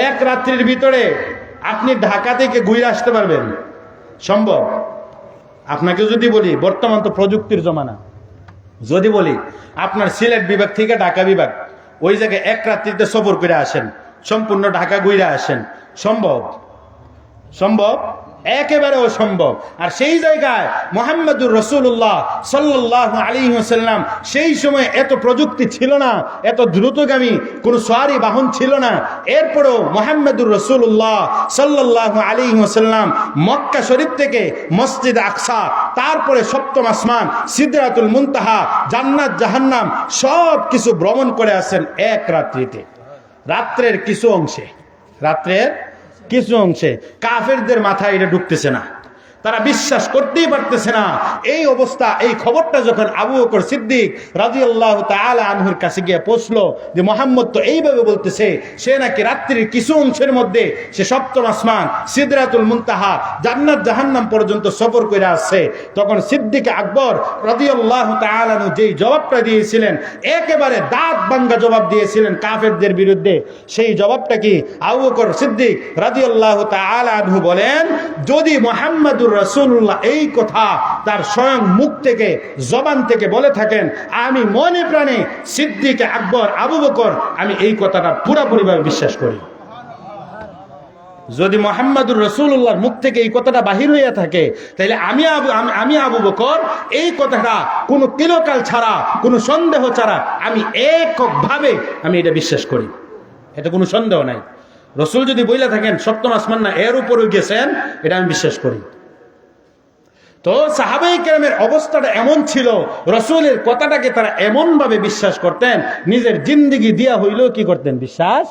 এক রাত্রির ভিতরে আপনি ঢাকা থেকে ঘুরে আসতে পারবেন? সম্ভব? আপনাকে যদি বলি, বর্তমান তো প্রযুক্তির জমানা, যদি বলি আপনার সিলেট বিভাগ থেকে ঢাকা বিভাগ, ওই জায়গায় এক রাত্রিতে সফর করে আসেন, সম্পূর্ণ ঢাকা ঘুরে আসেন, সম্ভব? সম্ভব? একেবারে অসম্ভব। আর সেই জায়গায় মুহাম্মদুর রাসূলুল্লাহ সাল্লাল্লাহু আলাইহি ওয়াসাল্লাম সেই সময় এত প্রযুক্তি ছিল না, এত দ্রুতগামী কোনো সওয়ারি বাহন ছিল না। এরপরেও মুহাম্মদুর রাসূলুল্লাহ সাল্লাল্লাহু আলাইহি ওয়াসাল্লাম মক্কা শরীফ থেকে মসজিদ আকসা, তারপরে সপ্তম আসমান, সিদরাতুল মুনতাহা, জান্নাত জাহান্নাম সব কিছু ভ্রমণ করে আসেন এক রাত্রিতে। রাত্রের কিছু অংশে কাফেরদের মাথায় এটা ঢুকতেছে না, তারা বিশ্বাস করতেই পারতেছে না। এই অবস্থা, এই খবরটা যখন আবু বকর সিদ্দিক রাদিয়াল্লাহু তাআলা আনহুর কাছে গিয়ে পৌঁছলো যে মুহাম্মদ তো এইভাবে বলতেছে, সে নাকি রাত্রির কিছু অংশের মধ্যে সে সপ্তম আসমান, সিদরাতুল মুনতাহা, জান্নাত জাহান্নাম পর্যন্ত সফর করে আসছে, তখন সিদ্দিক আকবর রাদিয়াল্লাহু তাআলা আনহু যেই জবাবটা দিয়েছিলেন, একেবারে দাঁত ভাঙ্গা জবাব দিয়েছিলেন কাফেরদের বিরুদ্ধে। সেই জবাবটা কি? আবু বকর সিদ্দিক রাদিয়াল্লাহু তাআলা আনহু বলেন, যদি মুহাম্মদুর রাসূলুল্লাহ এই কথা তার স্বয়ং মুখ থেকে, জবান থেকে বলে থাকেন, আমি মনে প্রাণে সিদ্দিক আকবর আবু বকর আমি এই কথাটা পুরোপুরিভাবে বিশ্বাস করি। যদি মুহাম্মদুর রাসূলুল্লাহর মুখ থেকে এই কথাটা বাহির হইয়া থাকে, তাহলে আমি আবু বকর এই কথাটা কোনো কিলোকাল ছাড়া, কোনো সন্দেহ ছাড়া আমি এককভাবে আমি এটা বিশ্বাস করি, এটা কোনো সন্দেহ নাই। রসুল যদি বইলা থাকেন সপ্তম আসমান না এর উপরে গেছেন, এটা আমি বিশ্বাস করি। তো সাহাবায়ে কেরামের অবস্থাটা এমন ছিল, রসুলের কথাটাকে তারা এমন ভাবে বিশ্বাস করতেন, নিজের জিন্দেগি দিয়া হইলেও কি করতেন? বিশ্বাস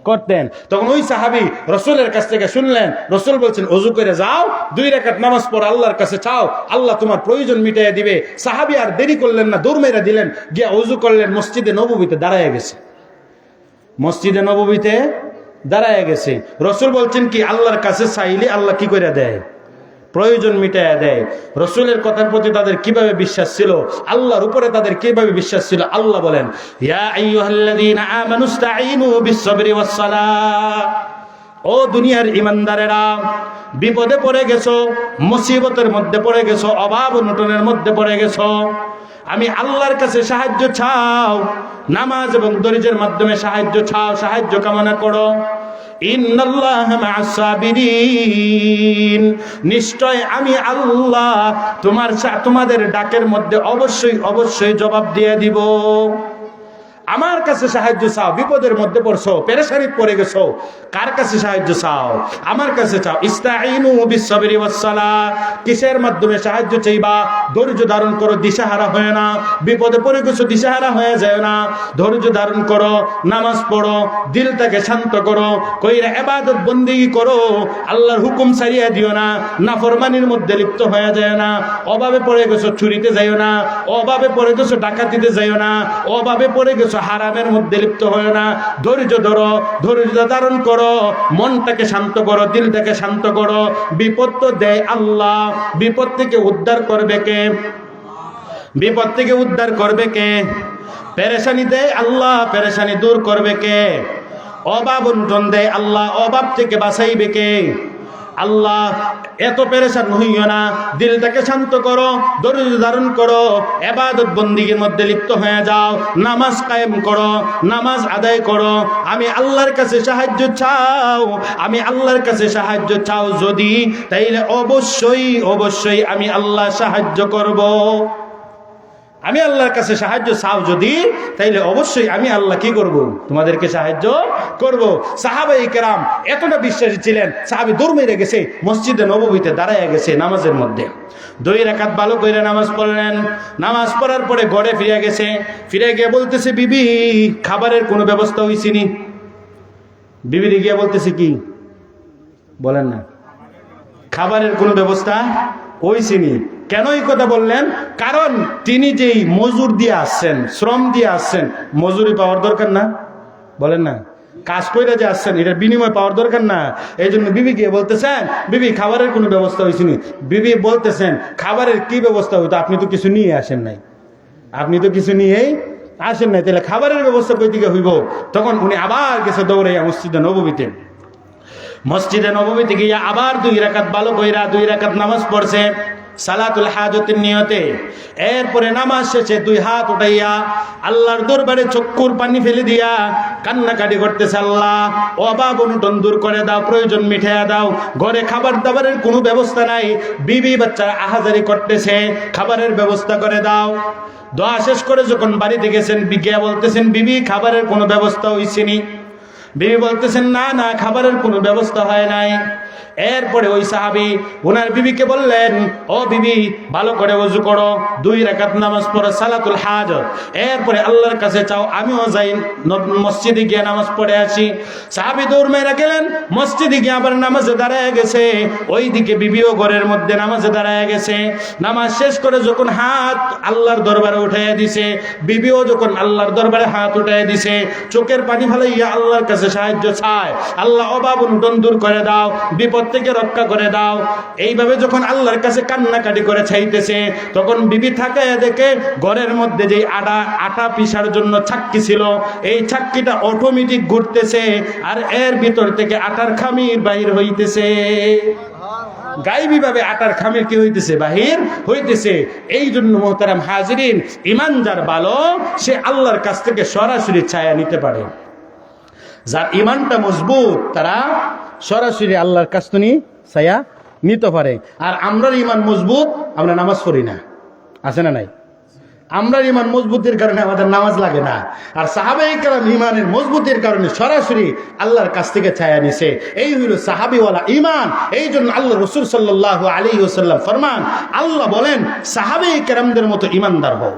করতেন। তখন ওই সাহাবী রসুলের কাছ থেকে শুনলেন, রসুল বলছেন ওযু করে যাও, 2 রাকাত নামাজ পড়ে আল্লাহর কাছে চাও, আল্লাহ তোমার প্রয়োজন মিটাইয়া দিবে। সাহাবী আর দেরি করলেন না, দৌড় মেরে দিলেন, গিয়া ওযু করলেন, মসজিদে নববীতে দাঁড়ায় গেছে। মসজিদে নববীতে দাঁড়ায় গেছে। রসুল বলছেন কি, আল্লাহর কাছে চাইলে আল্লাহ কি করে দেয়? প্রয়োজন মিটাইয়া দেয়। রসুলের কথার প্রতি তাদের কিভাবে বিশ্বাস ছিল, আল্লাহর উপরে তাদের কিভাবে বিশ্বাস ছিল, আল্লাহ বলেন, ইয়া আইয়ুহাল্লাযীনা আমানুস্তাঈনু বিস-সাবরি ওয়াস-সালাহ। ও দুনিয়ার ঈমানদারেরা, বিপদে পড়ে গেছো, মুসিবতের মধ্যে পড়ে গেছো, অভাব অনটনের মধ্যে পড়ে গেছো, আমি আল্লাহর কাছে সাহায্য চাও, নামাজ এবং ধৈর্যের মাধ্যমে সাহায্য চাও, সাহায্য কামনা করো। ইন্নাল্লাহা মা'আস সাবিরিন, নিশ্চয় আমি আল্লাহ তোমাদের ডাকের মধ্যে অবশ্যই জবাব দিয়ে দিব। আমার কাছে সাহায্য চাও, বিপদের মধ্যে পড়ছো, পেরেশানিতে পড়ে গেছো, কার কাছে সাহায্য চাও? আমার কাছে চাও। ইস্তাঈনু বিস-সাবরি ওয়াস-সালাহ, কিসের মাধ্যমে সাহায্য চাইবা? ধৈর্য ধারণ করো, দিশাহারা হয় না। বিপদে পড়ে গেছো, দিশাহারা হয়ে যায় না, ধৈর্য ধারণ করো, নামাজ পড়ো, দিলটাকে শান্ত করো, কইরা ইবাদত বন্দেগী করো, আল্লাহর হুকুম ছাড়িয়ে দিও না, নাফরমানির মধ্যে লিপ্ত হয়ে যায় না। অভাবে পড়ে গেছো, চুরিতে যাইও না, অভাবে পড়ে গেছো, ডাকাতিতে যাইও না, অভাবে পড়ে গেছো, হারামের মধ্যে লিপ্ত হয় না। ধৈর্য ধরো, ধৈর্য ধারণ করো, মনটাকে শান্ত করো, দিলটাকে শান্ত করো। বিপদ তো দেয় আল্লাহ, বিপদ থেকে উদ্ধার করবে কে? বিপদ থেকে উদ্ধার করবে কে? পেরেশানি দেয় আল্লাহ, পেরেশানি দূর করবে কে? অভাব অনটন দেয় আল্লাহ, অভাব থেকে বাঁচাইবে কে? আল্লাহ। এত পেরেশান হইও না, দিলটাকে শান্ত করো, ধৈর্য ধারণ করো, ইবাদত বন্দেগীর মধ্যে লিপ্ত হয়ে যাও, নামাজ কায়েম করো, নামাজ আদায় করো। আমি আল্লাহর কাছে সাহায্য চাও, আমি আল্লাহর কাছে সাহায্য চাও যদি, তাইলে অবশ্যই আমি আল্লাহ সাহায্য করব। আমি আল্লাহর কাছে সাহায্য চাও যদি, তাইলে অবশ্যই আমি আল্লাহ কি করব? তোমাদেরকে সাহায্য করব। সাহাবায়ে কেরাম এতটা বিশ্বাসী ছিলেন, সাহাবী দৌড় মেরে গেছে, মসজিদে নববীতে দাঁড়ায় গেছে নামাজের মধ্যে, 2 রাকাত ভালো করে নামাজ পড়লেন। নামাজ পড়ার পরে ঘরে ফিরে গেছে, ফিরে গিয়ে বলতেছে, বিবি খাবারের কোনো ব্যবস্থা হইছিনি? বিবি গিয়ে বলতেছে কি? বলেন না, খাবারের কোনো ব্যবস্থা হইছিনি। কেন এই কথা বললেন? কারণ তিনি যেই মজুর দিয়ে আসছেন, শ্রম দিয়ে আসছেন, মজুরি পাওয়ার দরকার না? বলেন না, কাজ করে যে আসছেন, এটার বিনিময় পাওয়ার দরকার না? এই জন্য বিবি গিয়ে বলতেছেন, বিবি খাবারের কোনো ব্যবস্থা হয়েছিনি। বিবি বলতেছেন, খাবারের কি ব্যবস্থা হইতো? আপনি তো কিছু নিয়ে আসেন নাই, আপনি তো কিছু নিয়েই আসেন নাই, তাহলে খাবারের ব্যবস্থা কই থেকে হইব? তখন উনি আবার গেছে দৌড়াইয়া মসজিদে নববীতে। মসজিদে নববীতে গিয়া আবার 2 রাকাত ভালো কইরা 2 রাকাত নামাজ পড়ছে। সালাতুল হাজতের নিয়তে। এরপরে নামাজ শেষে দুই হাত উঠাইয়া আল্লাহর দরবারে চক্ষুর পানি ফেলে দিয়া কান্নাকাটি করতেছে, আল্লাহ অভাব অনটন দূর করে দাও, প্রয়োজন মিটাইয়া দাও। ঘরে খাবার দাবারের কোনো ব্যবস্থা নাই, বিবি বাচ্চারা আহাজারি করতেছে, খাবারের ব্যবস্থা করে দাও। দোয়া শেষ করে যখন বাড়িতে গেছেন, গিয়া বলতেছেন, বিবি খাবারের কোনো ব্যবস্থা হইছে নি? বিবি বলতেছেন, না না, খাবারের কোনো ব্যবস্থা হয় নাই। এরপরে ওই সাহাবী ওনার বিবিকে বললেন, ও বিবি, ভালো করে ওযু করো, 2 রাকাত নামাজ পড়ো সালাতুল হাজত, এরপরে আল্লাহর কাছে চাও, আমিও যাই মসজিদে গিয়ে নামাজ পড়ে আসি। সাহাবী দৌড় মেরে গেলেন মসজিদে গিয়ে, আবার নামাজে দাঁড়ায় গেছে। ওইদিকে বিবিও ঘরের মধ্যে নামাজে দাঁড়ায় গেছে। নামাজ শেষ করে যখন হাত আল্লাহর দরবারে উঠাইয়া দিছে, বিবিও যখন আল্লাহর দরবারে হাত উঠাইয়া দিছে, চোখের পানি ফেলাইয়া আল্লাহর কাছে সাহায্য চায়, আল্লাহ অভাব অনটন দূর করে দাও, বিপদ থেকে রক্ষা করে দাও। এইভাবে যখন আল্লাহর কাছে কান্নাকাটি করে চাইতেছে, তখন বিবি থাকায় দেখে ঘরের মধ্যে যে আটা পিসার জন্য ছাক্কি ছিল, এই ছাক্কিটা অটোমেটিক ঘুরতেছে, আর এর ভিতর থেকে আটার খামির বাহির হইতেছে। গায়েবী ভাবে আটার খামির কি হইতেছে? বাহির হইতেছে। এই জন্য মোহতারাম হাজিরিন, ঈমান যার ভালো, সে আল্লাহর কাছ থেকে সরাসরি ছায়া নিতে পারে। যার ঈমানটা মজবুত, তারা সরাসরি আল্লাহর কাছ থেকে ছায়া নিতে পারে। আর আমরার ঈমান মজবুত, আমরা নামাজ পড়ি না, আছে না নাই? আমরার ঈমান মজবুতের কারণে আমাদের নামাজ লাগে না। আর সাহাবায়ে কেরাম ঈমানের মজবুতের কারণে সরাসরি আল্লাহর কাছ থেকে ছায়া নিছে। এই হইল সাহাবীওয়ালা ঈমান। এই জন্য আল্লাহ রাসূল সাল্লাল্লাহু আলাইহি ওয়াসাল্লাম ফরমান, আল্লাহ বলেন সাহাবায়ে কেরামদের মতো ঈমানদার হও।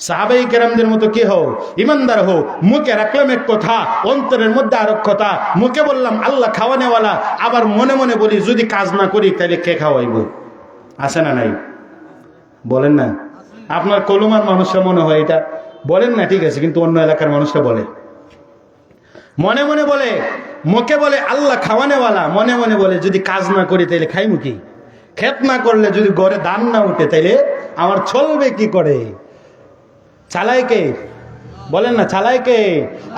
সাহাবায়ে কেরামদের মতো কি হও? ঈমানদার হও। মুখে রাখলাম এক কথা, অন্তরের মধ্যে আরেক কথা। মুখে বললাম আল্লাহ খাওয়ানেওয়ালা, আবার মনে মনে বলি যদি কাজ না করি তাহলে কে খাওয়াইব? আছে না নাই? বলেন না? আপনার কলমার মানুষরা মনে হয় এটা বলেন না, ঠিক আছে, কিন্তু অন্য এলাকার মানুষরা বলে, মনে মনে বলে, মুখে বলে আল্লাহ খাওয়ানেওয়ালা, মনে মনে বলে যদি কাজ না করি তাইলে খাইমু কি? খেত না করলে যদি ঘরে ধান না উঠে তাইলে আমার চলবে কি করে? চালায় কে? বলেন না, চালায় কে?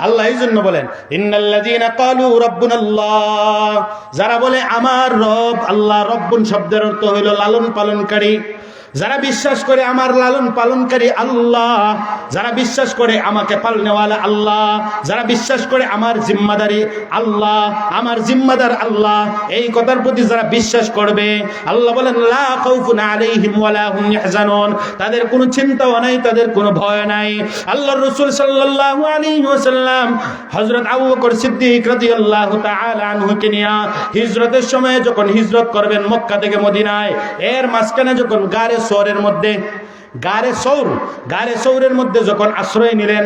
আল্লাহ। এই জন্য বলেন ইন্নাল্লাযীনা ক্বালু রাব্বুনাল্লাহ, যারা বলে আমার রব আল্লাহ, রব্বুন শব্দের অর্থ হইল লালন পালনকারী। যারা বিশ্বাস করে আমার লালন পালনকারী আল্লাহ, যারা বিশ্বাস করে আমাকে পালনেওয়ালা আল্লাহ, যারা বিশ্বাস করে আমার জিম্মাদারি আল্লাহ, আমার জিম্মাদার আল্লাহ, এই কথার প্রতি যারা বিশ্বাস করবে, আল্লাহ বলেন লা খাউফুন আলাইহিম ওয়ালা হুম ইয়াহজানুন, তাদের কোনো চিন্তাও নাই, তাদের কোনো ভয় নাই। আল্লাহর রাসূল সাল্লাল্লাহু আলাইহি ওয়াসাল্লাম হযরত আবু বকর সিদ্দিক রাদিয়াল্লাহু তাআলা আনহুকে নিয়ে হিজরতের সময় যখন হিজরত করবেন মক্কা থেকে মদিনায়, এর মাঝখানে যখন গারে সৌরের মধ্যে, গারে সৌরের মধ্যে যখন আশ্রয় নিলেন,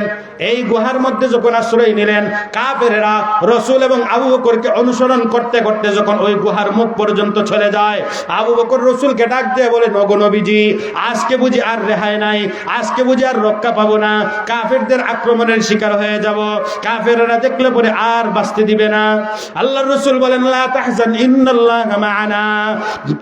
এই গুহার মধ্যে যখন আশ্রয় নিলেন, কাফেরেরা রাসূল এবং আবু বকরকে অনুসরণ করতে করতে যখন ওই গুহার মুখ পর্যন্ত চলে যায়, আবু বকর রাসূলকে ডাক দিয়ে বলে, নগো নবীজি, আজকে বুঝি আর রেহাই নাই, আজকে বুঝি আর রক্ষা পাবো না, কাফেরদের আক্রমণের শিকার হয়ে যাব, কাফেররা দেখলে পরে আর বাঁচতে দিবে না। আল্লাহর রাসূল বলেন লা তাহজান ইন্নাল্লাহা মা'ানা,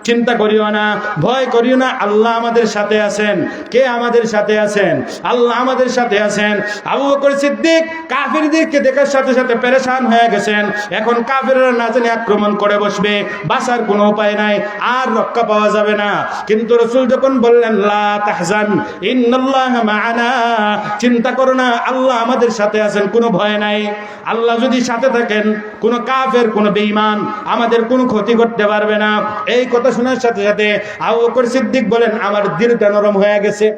চিন্তা করিও না, ভয় করিও না, আল্লাহ আমাদের সাথে আছেন। কে আমাদের সাথে আছেন? আল্লাহ আমাদের সাথে আছেন। আবু বকর সিদ্দিক কাফিরদেরকে দেখার সাথে সাথে পেরেশান হয়ে গেছেন। এখন কাফিররা না জানি আক্রমণ করে বসবে, বাঁচার কোনো উপায় নাই, আর রক্ষা পাওয়া যাবে না। কিন্তু রাসূল যখন বললেন লা তাহজান ইন্নাল্লাহা মা'ানা, চিন্তা করো না, আল্লাহ আমাদের সাথে আছেন, কোনো ভয় নাই। আল্লাহ যদি সাথে থাকেন, কোনো কাফের, কোনো বেঈমান আমাদের কোনো ক্ষতি করতে পারবে না। এই কথা শোনার সাথে সাথে আবু বকর সিদ্দিক বলেন আমার দিলটা নরম হয়ে গেছে,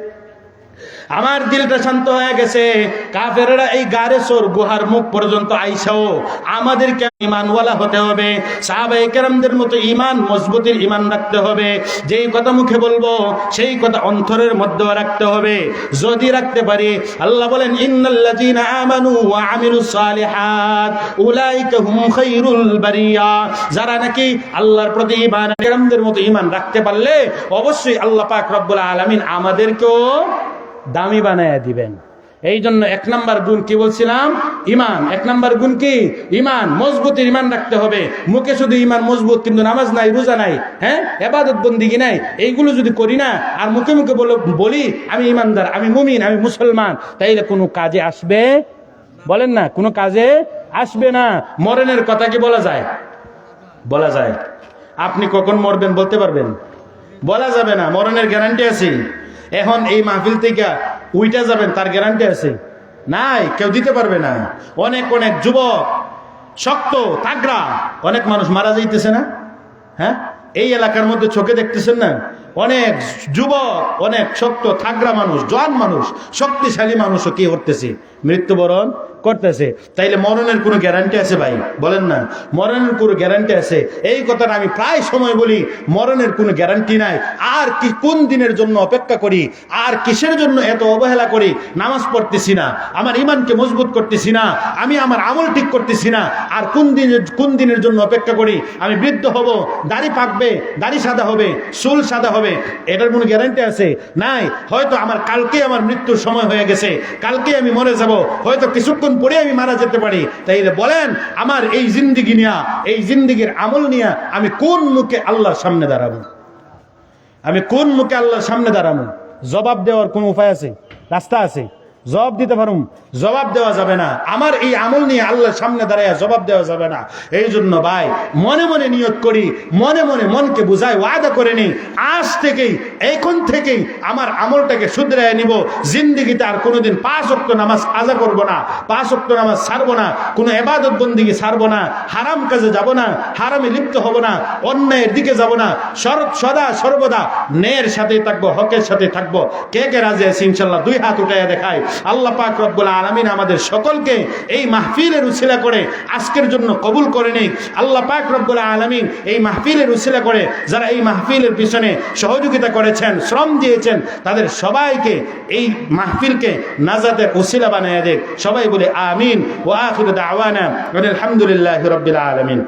আমার দিলটা শান্ত হয়ে গেছে। কাফেররা এই গারে সোর গুহার মুখ পর্যন্ত আইসাও আমাদেরকে ঈমানওয়ালা হতে হবে, সাহাবায়ে কেরামদের মতো ঈমান, মজবুতের ঈমান রাখতে হবে। যেই কথা মুখে বলবো সেই কথা অন্তরের মধ্যেও রাখতে হবে। যদি রাখতে পারি, আল্লাহ বলেন ইন্নাল্লাযীনা আমানু ওয়া আমিলুস সালিহাত উলাইকা হুম খায়রুল বারিয়া, যারা নাকি আল্লাহর প্রতি ঈমান, কেরামদের মতো ঈমান রাখতে পারলে অবশ্যই আল্লাহ পাক রব্বুল আলামিন আমাদেরকেও দামি বানায়া দিবেন। এই জন্য 1 নাম্বার গুণ কি বলছিলাম? ঈমান। 1 নাম্বার গুণ কি? ঈমান। মজবুতের ঈমান রাখতে হবে। মুখে শুধু ঈমান মজবুত, কিন্তু নামাজ নাই, রোজা নাই, হ্যাঁ, ইবাদত বন্দেগী নাই, এইগুলো যদি করি না, আর মুখে মুখে বলি আমি ঈমানদার, আমি মুমিন, আমি মুসলমান, তাইলে কোনো কাজে আসবে? বলেন না, কোনো কাজে আসবে না। মরণের কথা কি বলা যায়? বলা যায়। আপনি কখন মরবেন বলতে পারবেন? বলা যাবে না, মরণের গ্যারান্টি আছে। এখন এই মাহফিল থেকে উইটা যাবেন তার গ্যারান্টি আছে? নাই, কেউ দিতে পারবে না। অনেক অনেক যুবক শক্ত তাগড়া অনেক মানুষ মারা যাইতেছে না? হ্যাঁ, এই এলাকার মধ্যে চোখে দেখতেছেন না? অনেক যুবক, অনেক শক্ত থাগড়া মানুষ, জোয়ান মানুষ, শক্তিশালী মানুষও কি করতেছে? মৃত্যুবরণ করতেছে। তাইলে মরণের কোনো গ্যারান্টি আছে ভাই? বলেন না, মরণের কোনো গ্যারান্টি আছে? এই কথাটা আমি প্রায় সময় বলি, মরণের কোনো গ্যারান্টি নাই। আর কি কোন দিনের জন্য অপেক্ষা করি, আর কিসের জন্য এত অবহেলা করি? নামাজ পড়তেছি না, আমার ইমানকে মজবুত করতেছি না, আমি আমার আমল ঠিক করতেছি না, আর কোন দিনের জন্য অপেক্ষা করি? আমি বৃদ্ধ হব, দাড়ি পাকবে, দাড়ি সাদা হবে, চুল সাদা হবে, এটার কোনো গ্যারান্টি আছে? নাই। হয়তো আমার কালকে আমার মৃত্যুর সময় হয়ে গেছে, কালকে আমি মরে যাব, হয়তো কিছুক্ষণ পরে আমি মারা যেতে পারি। তাইলে বলেন, আমার এই জিন্দিগি নিয়ে, এই জিন্দিগির আমল নিয়ে আমি কোন মুখে আল্লাহর সামনে দাঁড়াবো? আমি কোন মুখে আল্লাহর সামনে দাঁড়াবো? জবাব দেওয়ার কোন উপায় আছে? রাস্তা আছে? জবাব দিতে পারুম? জবাব দেওয়া যাবে না। আমার এই আমল নিয়ে আল্লাহর সামনে দাঁড়ায় জবাব দেওয়া যাবে না। এই জন্য ভাই, মনে মনে নিয়ত করি, মনে মনে মনকে বুঝাই, ওয়াদা করে নিই, আজ থেকেই, এখন থেকেই আমার আমলটাকে শুধরায় নিব। জিন্দিগিতে আর কোনোদিন 5 ওয়াক্ত নামাজ কাজা করব না, 5 ওয়াক্ত নামাজ ছাড়বো না, কোনো ইবাদত বন্দেগী ছাড়বো না, হারাম কাজে যাব না, হারামে লিপ্ত হব না, অন্যায়ের দিকে যাব না, সদা সর্বদা ন্যায়ের সাথে থাকবো, হকের সাথে থাকবো। কে কে রাজি আছে ইনশাআল্লাহ? 2 হাত উঠাইয়া দেখায়। আল্লাহ পাক রব্বুল আলামিন আমাদের সকলকে এই মাহফিলের উসিলা করে আজকের জন্য কবুল করে নিক। আল্লাহ পাক রব্বুল আলামিন এই মাহফিলের উসিলা করে যারা এই মাহফিলের পিছনে সহযোগিতা করেছেন, শ্রম দিয়েছেন, তাদের সবাইকে এই মাহফিলকে নাজাতের উসিলা বানায় দেখ। সবাই বলে আমিন। ওয়া আখিরু দাওয়ানা আলহামদুলিল্লাহি রাব্বিল আলামিন।